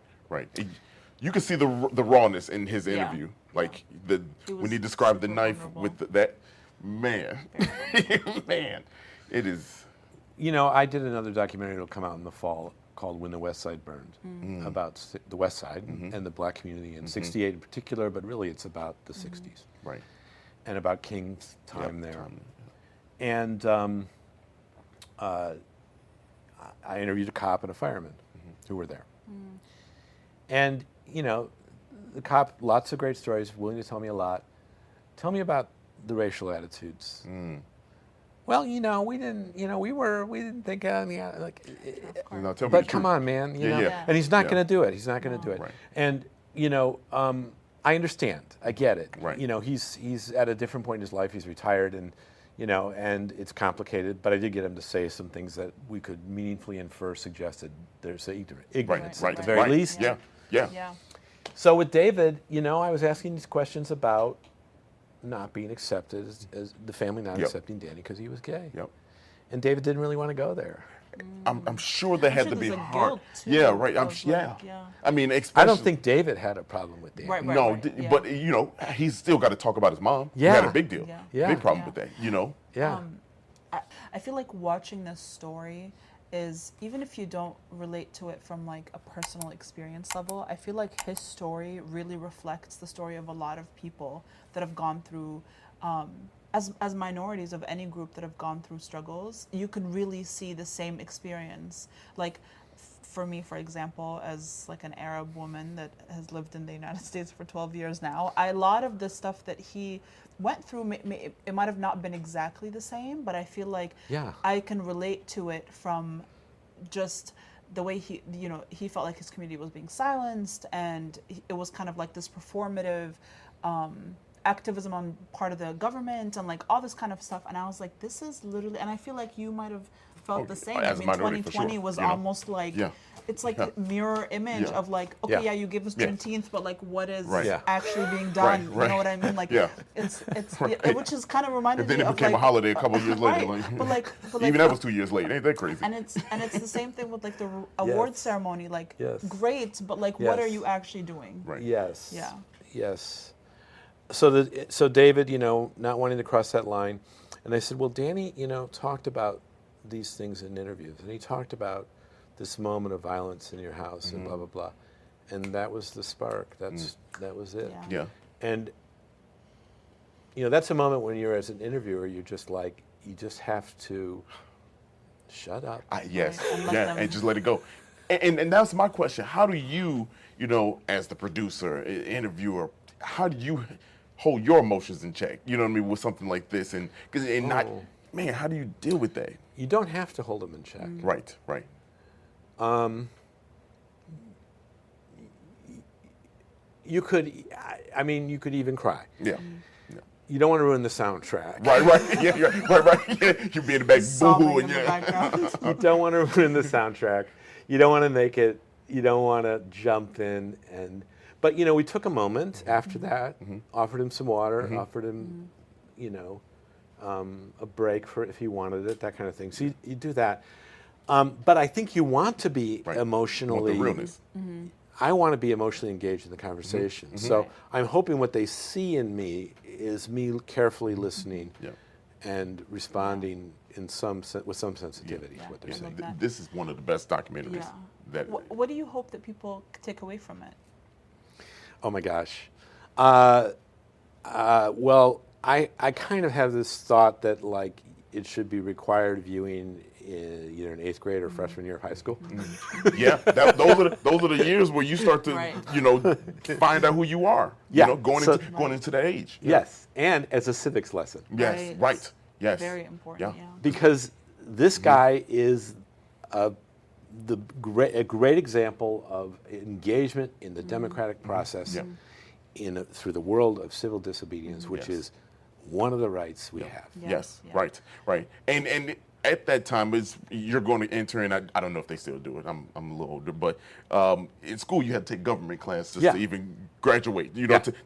[SPEAKER 1] You can see the rawness in his interview, like when
[SPEAKER 2] was
[SPEAKER 1] he described the
[SPEAKER 2] super
[SPEAKER 1] knife
[SPEAKER 2] vulnerable.
[SPEAKER 1] with that man. Man, it is.
[SPEAKER 3] You know, I did another documentary that'll come out in the fall called When the West Side Burned, about the West Side and the black community in '68 in particular, but really it's about the '60s.
[SPEAKER 1] Right.
[SPEAKER 3] And about King's time
[SPEAKER 1] Yep,
[SPEAKER 3] there.
[SPEAKER 1] time.
[SPEAKER 3] And I interviewed a cop and a fireman who were there. And, you know, the cop, lots of great stories, willing to tell me a lot. Tell me about the racial attitudes. Well, you know, we didn't think on the, like,
[SPEAKER 1] You know, tell me
[SPEAKER 3] but
[SPEAKER 1] the
[SPEAKER 3] come
[SPEAKER 1] truth.
[SPEAKER 3] on, man, you know.
[SPEAKER 1] Yeah.
[SPEAKER 3] And he's not
[SPEAKER 1] Yeah.
[SPEAKER 3] going to do it. He's not going to do it.
[SPEAKER 1] Right.
[SPEAKER 3] And, you know, I understand. I get it.
[SPEAKER 1] Right.
[SPEAKER 3] You know, he's at a different point in his life. He's retired, and, you know, and it's complicated. But I did get him to say some things that we could meaningfully infer suggested there's ignorance
[SPEAKER 1] Right.
[SPEAKER 3] at the very
[SPEAKER 1] right.
[SPEAKER 3] least.
[SPEAKER 1] Yeah.
[SPEAKER 2] Yeah.
[SPEAKER 3] So with David, you know, I was asking these questions about not being accepted as the family not
[SPEAKER 1] Yep.
[SPEAKER 3] accepting Danny because he was gay.
[SPEAKER 1] Yep.
[SPEAKER 3] And David didn't really want to go there.
[SPEAKER 1] I'm sure that had
[SPEAKER 2] sure
[SPEAKER 1] to be
[SPEAKER 2] there's a
[SPEAKER 1] hard.
[SPEAKER 2] guilt, too,
[SPEAKER 1] Yeah. Right.
[SPEAKER 2] of, like, yeah.
[SPEAKER 1] I mean, especially,
[SPEAKER 3] I don't think David had a problem with Danny.
[SPEAKER 2] Right.
[SPEAKER 1] No,
[SPEAKER 2] yeah.
[SPEAKER 1] but you know, he's still got to talk about his mom.
[SPEAKER 3] Yeah.
[SPEAKER 1] He had a big deal.
[SPEAKER 2] Yeah.
[SPEAKER 3] Yeah.
[SPEAKER 1] Big problem
[SPEAKER 2] Yeah.
[SPEAKER 1] with that. You know.
[SPEAKER 3] Yeah.
[SPEAKER 2] I feel like watching this story is, even if you don't relate to it from like a personal experience level, I feel like his story really reflects the story of a lot of people that have gone through, as minorities of any group that have gone through struggles. You can really see the same experience. Like for me, for example, as like an Arab woman that has lived in the United States for 12 years now, a lot of the stuff that he went through, it might have not been exactly the same, but I feel like
[SPEAKER 3] Yeah.
[SPEAKER 2] I can relate to it from just the way he felt like his community was being silenced, and it was kind of like this performative activism on part of the government and like all this kind of stuff. And I was like, this is literally, and I feel like you might have felt the same. I mean, 2020 was almost like, it's like a mirror image of like, okay, you give us Juneteenth, but like, what is actually being done? You know what I mean? Like, it's which is kind of reminded me of.
[SPEAKER 1] And then it became a holiday a couple of years later. But even that was 2 years late. Ain't that crazy?
[SPEAKER 2] And it's the same thing with like the award ceremony. Like, great, but like, what are you actually doing?
[SPEAKER 1] Right.
[SPEAKER 3] Yes.
[SPEAKER 2] Yeah.
[SPEAKER 3] Yes. So David, not wanting to cross that line, and I said, well, Danny, talked about these things in interviews, and he talked about this moment of violence in your house and blah blah blah, and that was the spark. That was it.
[SPEAKER 1] Yeah.
[SPEAKER 3] And that's a moment when you're as an interviewer, you're just like, you just have to shut up.
[SPEAKER 1] Yes. And just let it go. And that's my question. How do you, as the producer, interviewer, how do you hold your emotions in check? You know what I mean, with something like this, how do you deal with that?
[SPEAKER 3] You don't have to hold them in check.
[SPEAKER 1] Right.
[SPEAKER 3] You could even cry.
[SPEAKER 1] Yeah.
[SPEAKER 3] You don't want to ruin the soundtrack.
[SPEAKER 1] Right. Yeah. You'd be in the back boo-hooing.
[SPEAKER 3] You don't want to ruin the soundtrack. You don't want to make it. You don't want to jump in But we took a moment after that, offered him some water, offered him, a break for if he wanted it, that kind of thing. So you do that. But I think you want to be emotionally.
[SPEAKER 1] Want the realness.
[SPEAKER 3] I want to be emotionally engaged in the conversation. So I'm hoping what they see in me is me carefully listening and responding with some sensitivity to what they're saying.
[SPEAKER 1] This is one of the best documentaries.
[SPEAKER 2] What do you hope that people take away from it?
[SPEAKER 3] Oh my gosh. Well, I kind of have this thought that like it should be required viewing either in 8th grade or freshman year of high school.
[SPEAKER 1] Yeah, those are the years where you start to find out who you are. Going into that age.
[SPEAKER 3] Yes, and as a civics lesson.
[SPEAKER 1] Yes, right. Yes,
[SPEAKER 2] very important. Yeah.
[SPEAKER 3] Because this guy is a great example of engagement in the democratic process through the world of civil disobedience, which is one of the rights we have.
[SPEAKER 1] Yes. Right. And at that time, you're going to enter, and I don't know if they still do it. I'm a little older, but in school you had to take government classes to even graduate.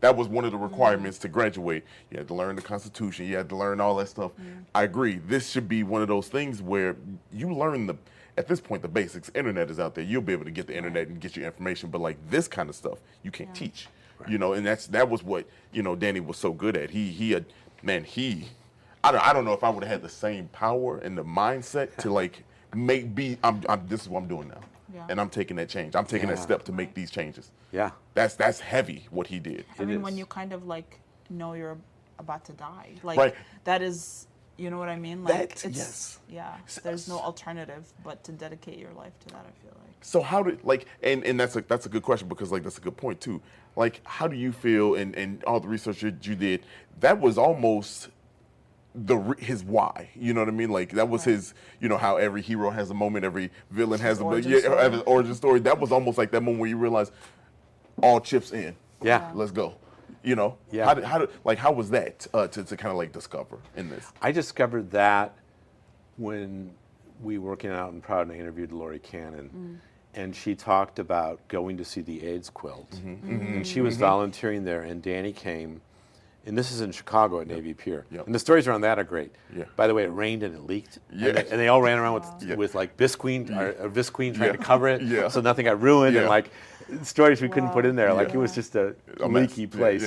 [SPEAKER 1] That was one of the requirements to graduate. You had to learn the Constitution. You had to learn all that stuff. I agree. This should be one of those things where you learn at this point, the basics. Internet is out there. You'll be able to get the internet and get your information, but like this kind of stuff, you can't teach. Right. And that was what Danny was so good at. I don't know if I would have had the same power and the mindset to like this is what I'm doing now, and I'm taking that change. I'm taking that step to make these changes. Yeah, that's heavy what he did.
[SPEAKER 2] I mean, when you kind of like know you're about to die, like that is. You know what I mean? Like there's no alternative but to dedicate your life to that, I feel like.
[SPEAKER 1] So how did and that's a good question because like that's a good point too. Like how do you feel and all the research that you did, that was almost his why, you know what I mean? Like that was his, how every hero has a moment, every villain has an origin story. That was almost like that moment where you realize all chips in. Yeah. Let's go. How was that to kind of like discover in this?
[SPEAKER 3] I discovered that when we were working out in Proud and I interviewed Lori Cannon, and she talked about going to see the AIDS quilt, and she was volunteering there, and Danny came, and this is in Chicago at Navy Pier, and the stories around that are great. By the way, it rained and it leaked, and they all ran around with like Visqueen or Visqueen trying to cover it, so nothing got ruined, and like. Stories we couldn't put in there, like it was just a leaky place.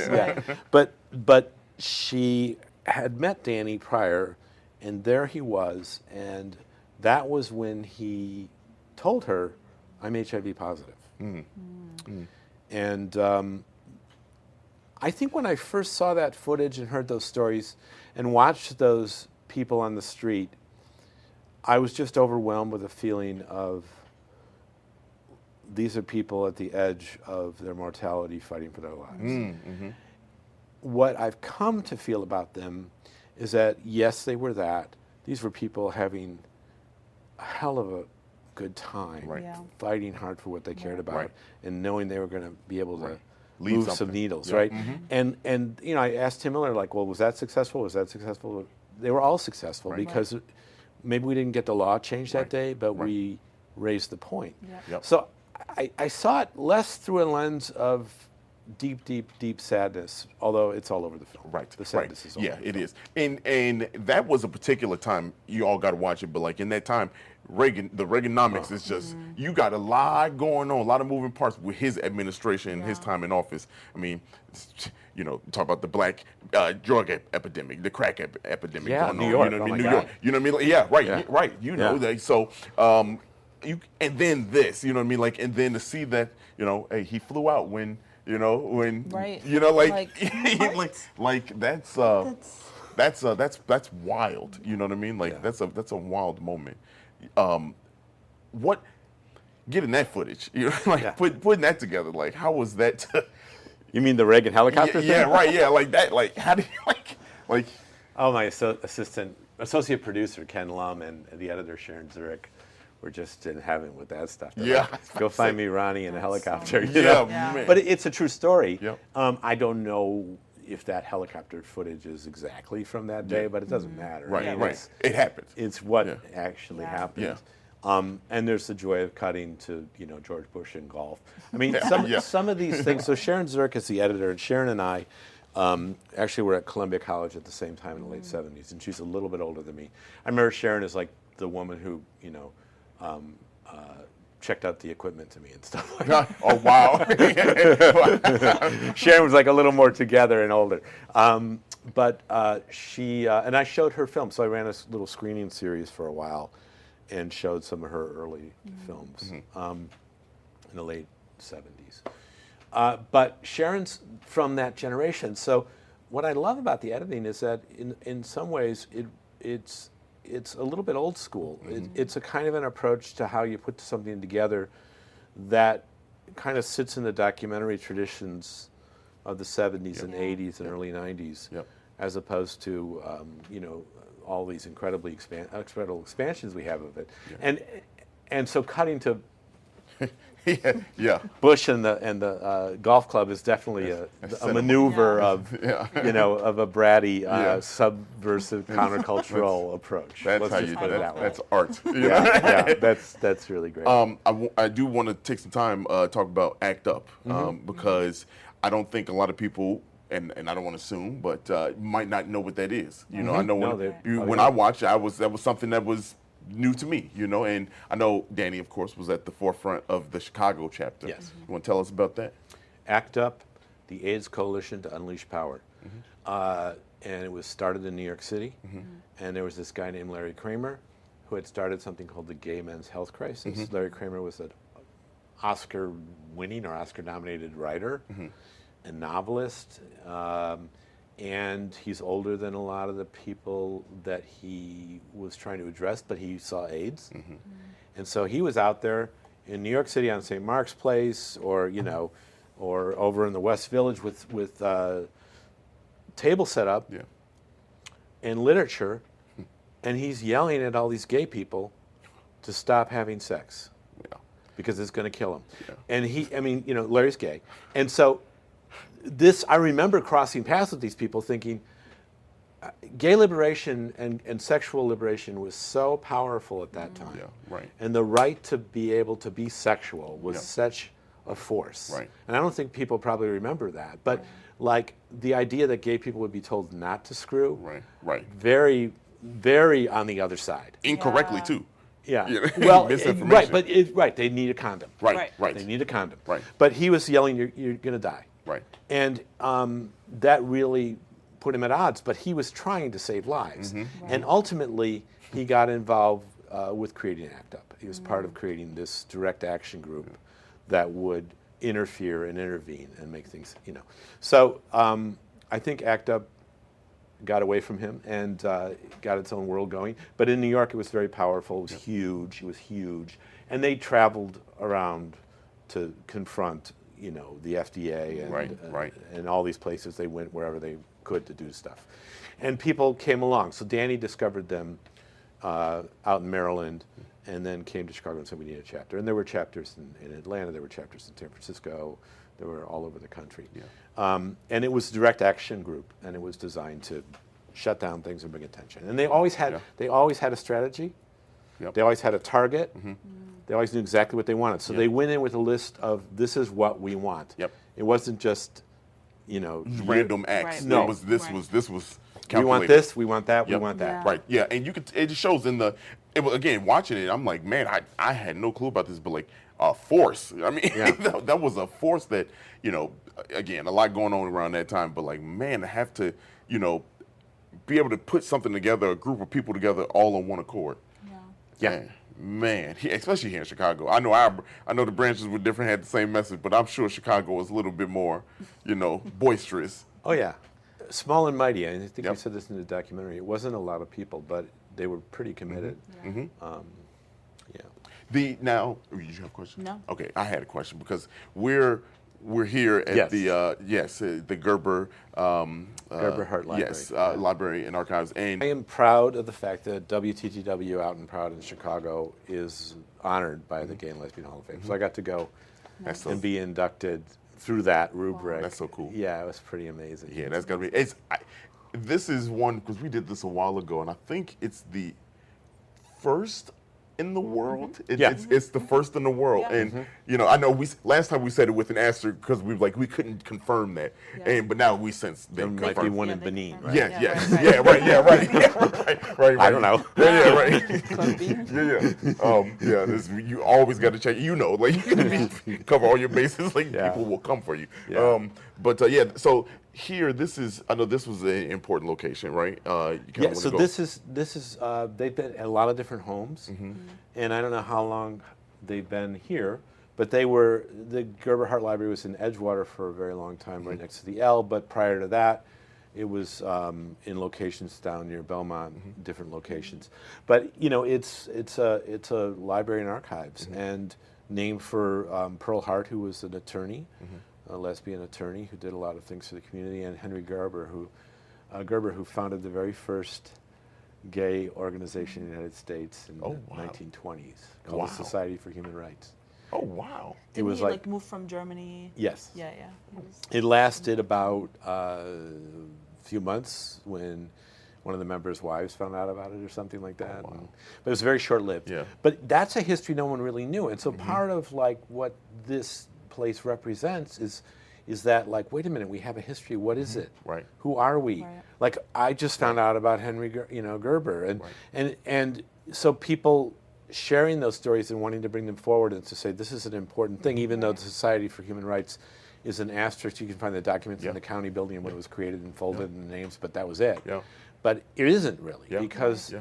[SPEAKER 3] But she had met Danny prior, and there he was, and that was when he told her, "I'm HIV positive." And I think when I first saw that footage and heard those stories and watched those people on the street, I was just overwhelmed with a feeling of. These are people at the edge of their mortality fighting for their lives. What I've come to feel about them is that, yes, they were that. These were people having a hell of a good time,
[SPEAKER 1] Right.
[SPEAKER 2] Yeah.
[SPEAKER 3] fighting hard for what they cared about,
[SPEAKER 1] Right.
[SPEAKER 3] and knowing they were going to be able to
[SPEAKER 1] Lead
[SPEAKER 3] move
[SPEAKER 1] something.
[SPEAKER 3] some needles,
[SPEAKER 1] Yep.
[SPEAKER 3] right? And you know, I asked Tim Miller, like, well, was that successful? Was that successful? They were all successful
[SPEAKER 1] Right.
[SPEAKER 3] because maybe we didn't get the law changed that
[SPEAKER 1] Right.
[SPEAKER 3] day, but
[SPEAKER 1] Right.
[SPEAKER 3] we raised the point.
[SPEAKER 1] Yep.
[SPEAKER 3] So I saw it less through a lens of deep sadness, although it's all over the film.
[SPEAKER 1] Right.
[SPEAKER 3] The sadness is all
[SPEAKER 1] Yeah,
[SPEAKER 3] over the
[SPEAKER 1] it
[SPEAKER 3] film.
[SPEAKER 1] is. And that was a particular time you all got to watch it, but like in that time, the Reaganomics is just you got a lot going on, a lot of moving parts with his administration, his time in office. I mean, you know, talk about the black drug epidemic, the crack epidemic
[SPEAKER 3] Yeah,
[SPEAKER 1] going
[SPEAKER 3] New
[SPEAKER 1] on.
[SPEAKER 3] York.
[SPEAKER 1] You know what I
[SPEAKER 3] Oh
[SPEAKER 1] mean?
[SPEAKER 3] my
[SPEAKER 1] New
[SPEAKER 3] God.
[SPEAKER 1] York. You know what I mean? Like, yeah, right,
[SPEAKER 3] Yeah.
[SPEAKER 1] right. You know
[SPEAKER 3] Yeah.
[SPEAKER 1] that. So, and then this, you know what I mean? Like, and then to see that, you know, hey, he flew out when. You know, when
[SPEAKER 2] Right.
[SPEAKER 1] you know, like,
[SPEAKER 2] Like,
[SPEAKER 1] like that's wild. You know what I mean? Like that's a wild moment. What getting that footage? You know, like putting that together. Like, how was that?
[SPEAKER 3] You mean the Reagan helicopter thing?
[SPEAKER 1] Yeah, right. Yeah, like that. Like, how did you like?
[SPEAKER 3] Oh, my associate producer Ken Lum and the editor Sharon Zurich were just in heaven with that stuff. They're
[SPEAKER 1] Yeah.
[SPEAKER 3] like, go find me Ronnie in a helicopter.
[SPEAKER 1] Yeah,
[SPEAKER 3] you know?
[SPEAKER 1] man.
[SPEAKER 3] But it's a true story.
[SPEAKER 1] Yep.
[SPEAKER 3] I don't know if that helicopter footage is exactly from that day, but it doesn't matter.
[SPEAKER 1] Right,
[SPEAKER 3] I mean,
[SPEAKER 1] right. It happens.
[SPEAKER 3] It's what
[SPEAKER 1] Yeah.
[SPEAKER 3] actually
[SPEAKER 2] Yeah.
[SPEAKER 3] happens.
[SPEAKER 1] Yeah.
[SPEAKER 3] And there's the joy of cutting to, you know, George Bush and golf. I mean,
[SPEAKER 1] Yeah.
[SPEAKER 3] some of these things. So Sharon Zurich is the editor, and Sharon and I actually were at Columbia College at the same time in the late 70s, and she's a little bit older than me. I remember Sharon is like the woman who, you know, checked out the equipment to me and stuff like that.
[SPEAKER 1] Oh wow.
[SPEAKER 3] Sharon was like a little more together and older. But she, and I showed her film, so I ran a little screening series for a while and showed some of her early films in the late 70s. But Sharon's from that generation. So what I love about the editing is that in some ways it's a little bit old school. It's a kind of an approach to how you put something together that kind of sits in the documentary traditions of the 70s and 80s and early 90s, as opposed to you know, all these incredible expansions we have of it. And so cutting to Bush and the golf club is definitely a maneuver of you know, of a bratty subversive countercultural approach.
[SPEAKER 1] That's
[SPEAKER 3] Let's
[SPEAKER 1] how
[SPEAKER 3] just
[SPEAKER 1] you.
[SPEAKER 3] put it that way.
[SPEAKER 1] That's art.
[SPEAKER 3] Yeah, that's really great.
[SPEAKER 1] I do want to take some time talk about Act Up because I don't think a lot of people, and I don't want to assume, but might not know what that is. You know, I know when I watched it, that was something that was new to me. You know, and I know Danny, of course, was at the forefront of the Chicago chapter.
[SPEAKER 3] Yes.
[SPEAKER 1] You want to tell us about that?
[SPEAKER 3] Act Up, the AIDS Coalition to Unleash Power. And it was started in New York City. And there was this guy named Larry Kramer who had started something called the Gay Men's Health Crisis. Larry Kramer was an Oscar-winning or Oscar-nominated writer and novelist. And he's older than a lot of the people that he was trying to address, but he saw AIDS. And so he was out there in New York City on St. Mark's Place, or you know, or over in the West Village with table set up and literature, and he's yelling at all these gay people to stop having sex because it's going to kill them. And I mean, you know, Larry's gay, and so I remember crossing paths with these people thinking, gay liberation and sexual liberation was so powerful at that time. And the right to be able to be sexual was such a force. And I don't think people probably remember that. But like the idea that gay people would be told not to screw, very, very on the other side.
[SPEAKER 1] Incorrectly too.
[SPEAKER 3] Well, right, they need a condom. They need a condom. But he was yelling, you're going to die. And that really put him at odds, but he was trying to save lives. And ultimately, he got involved with creating ACT UP. He was part of creating this direct action group that would interfere and intervene and make things, you know. So I think ACT UP got away from him and got its own world going. But in New York, it was very powerful. It was huge. It was huge. And they traveled around to confront, you know, the FDA and and all these places. They went wherever they could to do stuff. And people came along. So Danny discovered them out in Maryland and then came to Chicago and said we need a chapter. And there were chapters in Atlanta, there were chapters in San Francisco, there were all over the country.
[SPEAKER 1] Yeah.
[SPEAKER 3] And it was a direct action group, and it was designed to shut down things and bring attention. And they always had a strategy.
[SPEAKER 1] Yep.
[SPEAKER 3] They always had a target.
[SPEAKER 1] Mm-hmm.
[SPEAKER 3] They always knew exactly what they wanted. So they went in with a list of, this is what we want.
[SPEAKER 1] Yep.
[SPEAKER 3] It wasn't just,
[SPEAKER 1] random acts.
[SPEAKER 2] Right.
[SPEAKER 1] No,
[SPEAKER 3] No.
[SPEAKER 1] this was calculated.
[SPEAKER 3] we want this, we want that, we
[SPEAKER 1] Yep.
[SPEAKER 3] want that.
[SPEAKER 2] Yeah.
[SPEAKER 1] Right. Yeah, and it just shows again, watching it, I'm like, man, I had no clue about this, but like a force. I mean, that was a force that, again, a lot going on around that time, but like, man, to have to, be able to put something together, a group of people together all on one accord.
[SPEAKER 3] Yeah.
[SPEAKER 1] Man, especially here in Chicago. I know the branches were different, had the same message, but I'm sure Chicago was a little bit more, boisterous.
[SPEAKER 3] Oh, yeah. Small and mighty. I think
[SPEAKER 1] Yep.
[SPEAKER 3] we said this in the documentary. It wasn't a lot of people, but they were pretty committed.
[SPEAKER 1] Mm-hmm.
[SPEAKER 3] Yeah.
[SPEAKER 1] Now, did you have a question?
[SPEAKER 2] No.
[SPEAKER 1] Okay, I had a question because we're here at the Gerber
[SPEAKER 3] Gerber Hart Library.
[SPEAKER 1] Yes, Library and Archives. And
[SPEAKER 3] I am proud of the fact that WTTW Out and Proud in Chicago is honored by the Gay and Lesbian Hall of Fame. So I got to go
[SPEAKER 1] That's
[SPEAKER 3] and be inducted through that rubric.
[SPEAKER 1] That's so cool.
[SPEAKER 3] Yeah, it was pretty amazing.
[SPEAKER 1] yeah, that's gotta be. This is one because we did this a while ago, and I think it's the first in the world. It's the first in the world,
[SPEAKER 2] Yeah.
[SPEAKER 1] and I know last time we said it with an asterisk because we couldn't confirm that, but now we since
[SPEAKER 3] There
[SPEAKER 1] they
[SPEAKER 3] might be
[SPEAKER 1] confirmed.
[SPEAKER 3] one
[SPEAKER 2] Yeah,
[SPEAKER 3] in
[SPEAKER 2] they
[SPEAKER 3] Benin,
[SPEAKER 2] confirmed.
[SPEAKER 3] right?
[SPEAKER 1] Yeah, right.
[SPEAKER 3] I don't know.
[SPEAKER 1] Yeah, right.
[SPEAKER 2] Could be.
[SPEAKER 1] Yeah. You always got to check. Like you gotta cover all your bases. Like
[SPEAKER 3] Yeah.
[SPEAKER 1] people will come for you.
[SPEAKER 3] Yeah.
[SPEAKER 1] So here, I know this was an important location, right?
[SPEAKER 3] Yeah, so this is they've been at a lot of different homes, and I don't know how long they've been here, but the Gerber Hart Library was in Edgewater for a very long time, right next to the L, but prior to that, it was in locations down near Belmont, different locations. But it's a library and archives, and named for Pearl Hart, who was an attorney. A lesbian attorney who did a lot of things for the community, and Henry Gerber, who founded the very first gay organization in the United States in the 1920s, called the Society for Human Rights.
[SPEAKER 1] Oh wow!
[SPEAKER 2] Didn't
[SPEAKER 3] was
[SPEAKER 2] he
[SPEAKER 3] like
[SPEAKER 2] moved from Germany?
[SPEAKER 3] yes.
[SPEAKER 2] Yeah.
[SPEAKER 3] It lasted about a few months when one of the members' wives found out about it or something like that. But it was very short-lived.
[SPEAKER 1] Yeah.
[SPEAKER 3] But that's a history no one really knew, and so part of like what this place represents is that like, wait a minute, we have a history. What is it?
[SPEAKER 1] Right.
[SPEAKER 3] Who are we?
[SPEAKER 2] Right.
[SPEAKER 3] Like I just found out about Henry Gerber, and so people sharing those stories and wanting to bring them forward and to say this is an important thing, even though the Society for Human Rights is an asterisk. You can find the documents in the county building and when it was created and folded and the names, but that was it.
[SPEAKER 1] Yeah.
[SPEAKER 3] But it isn't really because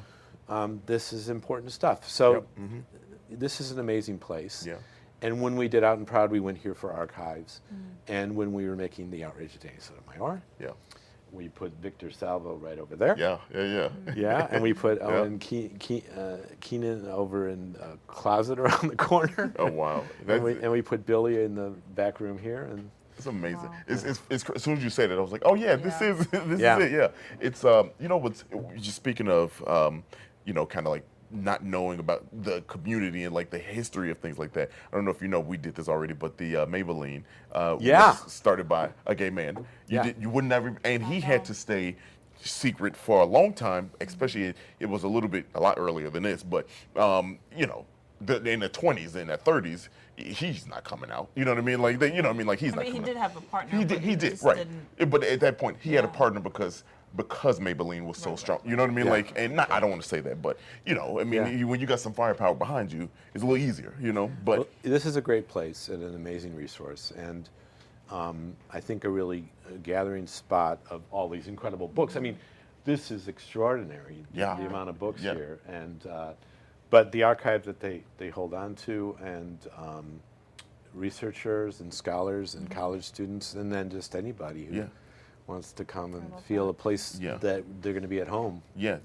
[SPEAKER 3] this is important stuff. So this is an amazing place.
[SPEAKER 1] Yeah.
[SPEAKER 3] And when we did Out and Proud, we went here for archives. And when we were making The Outrage of Danny Sotomayor, we put Victor Salvo right over there.
[SPEAKER 1] Yeah.
[SPEAKER 3] And we put Owen Keenan over in a closet around the corner.
[SPEAKER 1] Oh wow!
[SPEAKER 3] And we put Billy in the back room here. And
[SPEAKER 1] it's amazing.
[SPEAKER 2] Wow.
[SPEAKER 1] It's as soon as you said it, I was like, oh yeah, this is it. Yeah. It's what's just speaking of kind of like not knowing about the community and like the history of things like that. I don't know if we did this already, but the Maybelline was started by a gay man. You would never, and he had to stay secret for a long time, especially it was a lot earlier than this, but in the 20s and the 30s, he's not coming out. You know what I mean? Like he's not coming out.
[SPEAKER 2] He did have a partner.
[SPEAKER 1] He did, right. But at that point, he had a partner because Maybelline was so strong. You know what I mean? Like, and I don't want to say that, but when you got some firepower behind you, it's a little easier. But
[SPEAKER 3] well, this is a great place and an amazing resource, and I think a really gathering spot of all these incredible books. I mean, this is extraordinary. The amount of books here, and but the archive that they hold on to, and researchers and scholars and college students, and then just anybody who wants to come and feel a place that they're going to be at home.
[SPEAKER 1] Yeah,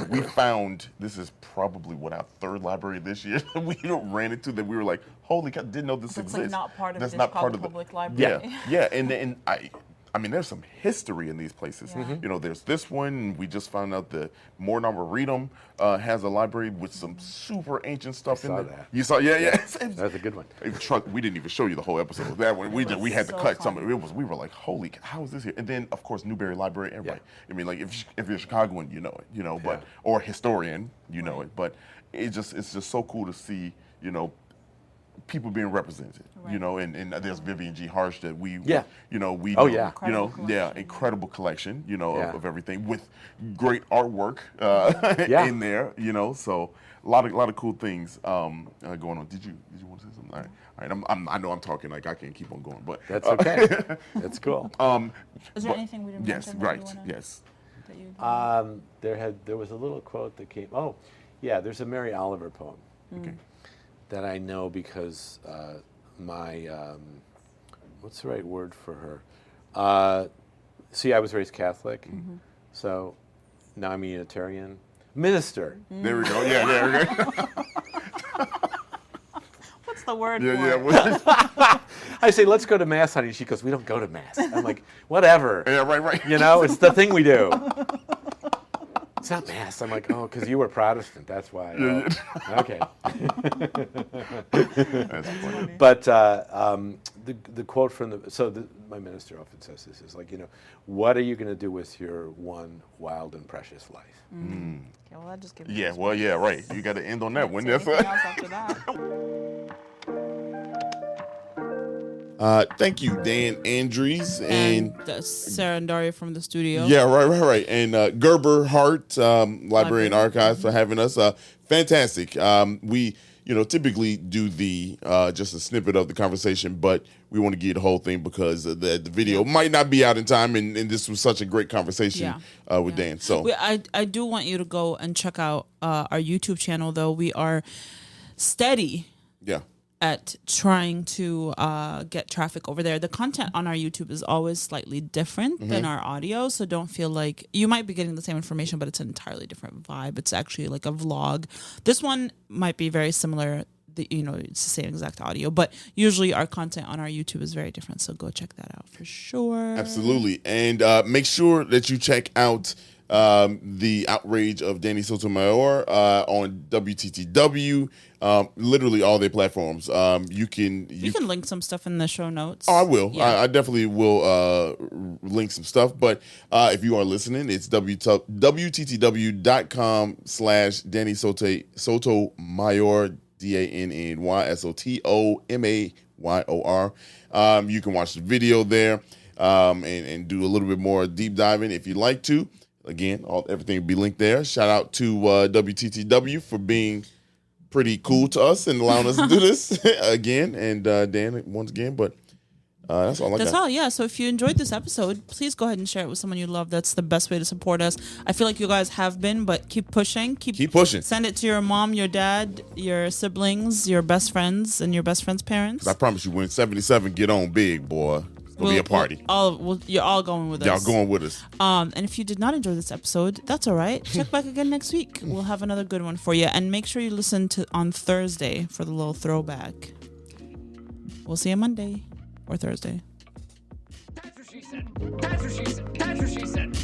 [SPEAKER 1] we found this is probably our third library this year we ran into that we were like, holy cow, didn't know this exists.
[SPEAKER 2] Like not part of
[SPEAKER 1] That's
[SPEAKER 2] the
[SPEAKER 1] not
[SPEAKER 2] Chicago
[SPEAKER 1] part of
[SPEAKER 2] Public Library.
[SPEAKER 1] Yeah, and there's some history in these places. There's this one. We just found out that Morton Arboretum has a library with some super ancient stuff in there.
[SPEAKER 3] That.
[SPEAKER 1] You saw? Yeah.
[SPEAKER 3] That's a good one.
[SPEAKER 1] We didn't even show you the whole episode of that one. We had to cut some of it. We were like, holy, how is this here? And then, of course, Newberry Library. Everybody. Yeah. Like if you're a Chicagoan, you know it. But or a historian, you know it. But it's just so cool to see, people being represented, and there's Vivian G. Harsh that we incredible collection, of everything with great artwork in there, so a lot of cool things going on. Did you want to say something? All right. I know I'm talking like I can't keep on going, but
[SPEAKER 3] that's okay. That's cool.
[SPEAKER 2] Is there anything we didn't mention?
[SPEAKER 1] Yes.
[SPEAKER 3] There was a little quote that came. Oh, yeah. There's a Mary Oliver poem. Okay. That I know because my, what's the right word for her? See, I was raised Catholic, so now I'm a Unitarian minister.
[SPEAKER 1] There we go. Yeah, there we go.
[SPEAKER 2] What's the word for it?
[SPEAKER 3] I say, let's go to Mass, honey. She goes, we don't go to Mass. I'm like, whatever.
[SPEAKER 1] Yeah, right.
[SPEAKER 3] It's the thing we do. It's not Mass. I'm like, oh, because you were Protestant. That's why. Okay.
[SPEAKER 1] That's funny.
[SPEAKER 3] But the quote from my minister often says this is like, what are you going to do with your one wild and precious life?
[SPEAKER 2] Okay, well, that just gave me
[SPEAKER 1] right. You got to end on that one.
[SPEAKER 2] That's else after that.
[SPEAKER 1] Thank you, Dan Andrews and
[SPEAKER 2] Sarah and Daria from the studio.
[SPEAKER 1] Yeah, right. And Gerber Hart, Library and Archives, for having us. Fantastic. We, typically do the just a snippet of the conversation, but we want to get the whole thing because the video might not be out in time, and this was such a great conversation with Dan. So
[SPEAKER 2] I do want you to go and check out our YouTube channel, though. We are steady.
[SPEAKER 1] Yeah.
[SPEAKER 2] At trying to get traffic over there. The content on our YouTube is always slightly different than our audio, so don't feel like you might be getting the same information, but it's an entirely different vibe. It's actually like a vlog. This one might be very similar. It's the same exact audio, but usually our content on our YouTube is very different, so go check that out for sure.
[SPEAKER 1] Absolutely. And make sure that you check out the outrage of Danny Sotomayor on WTTW, literally all their platforms. You can
[SPEAKER 2] link some stuff in the show notes.
[SPEAKER 1] Oh, I will. Yeah. I definitely will link some stuff. But if you are listening, it's WTTW.com/Danny Sotomayor, DANNY SOTOMAYOR. You can watch the video there and do a little bit more deep diving if you'd like to. Again, everything will be linked there. Shout out to WTTW for being pretty cool to us and allowing us to do this again. And Dan, once again, but that's all I got.
[SPEAKER 2] That's all, yeah. So if you enjoyed this episode, please go ahead and share it with someone you love. That's the best way to support us. I feel like you guys have been, but keep pushing. Keep pushing. Send it to your mom, your dad, your siblings, your best friends, and your best friends' parents.
[SPEAKER 1] I promise you, when 77 get on big, boy, it'll be a party.
[SPEAKER 2] You're all going with us.
[SPEAKER 1] Y'all going with us.
[SPEAKER 2] And if you did not enjoy this episode, that's all right. Check back again next week. We'll have another good one for you. And make sure you listen on Thursday for the little throwback. We'll see you Monday or Thursday.
[SPEAKER 4] That's what she said. That's what she said. That's what she said.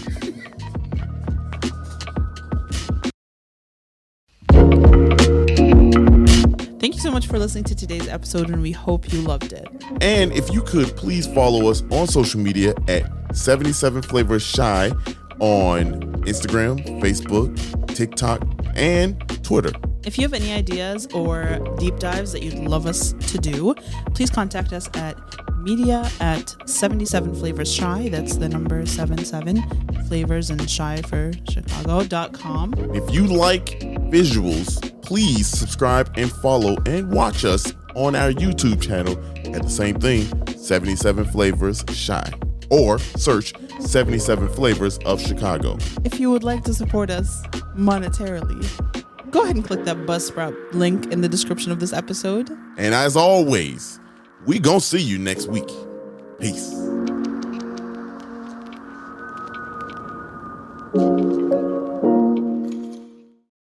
[SPEAKER 2] Thank you so much for listening to today's episode, and we hope you loved it.
[SPEAKER 1] And if you could, please follow us on social media at 77 Flavors Shy on Instagram, Facebook, TikTok, and Twitter.
[SPEAKER 2] If you have any ideas or deep dives that you'd love us to do, please contact us at media@77flavorsshy. That's the number 77 flavors and shy for Chicago.com.
[SPEAKER 1] If you like visuals, please subscribe and follow and watch us on our YouTube channel at the same thing, 77 Flavors Shy, or search 77 Flavors of Chicago.
[SPEAKER 2] If you would like to support us monetarily, go ahead and click that Buzzsprout link in the description of this episode.
[SPEAKER 1] And as always, we gonna see you next week. Peace.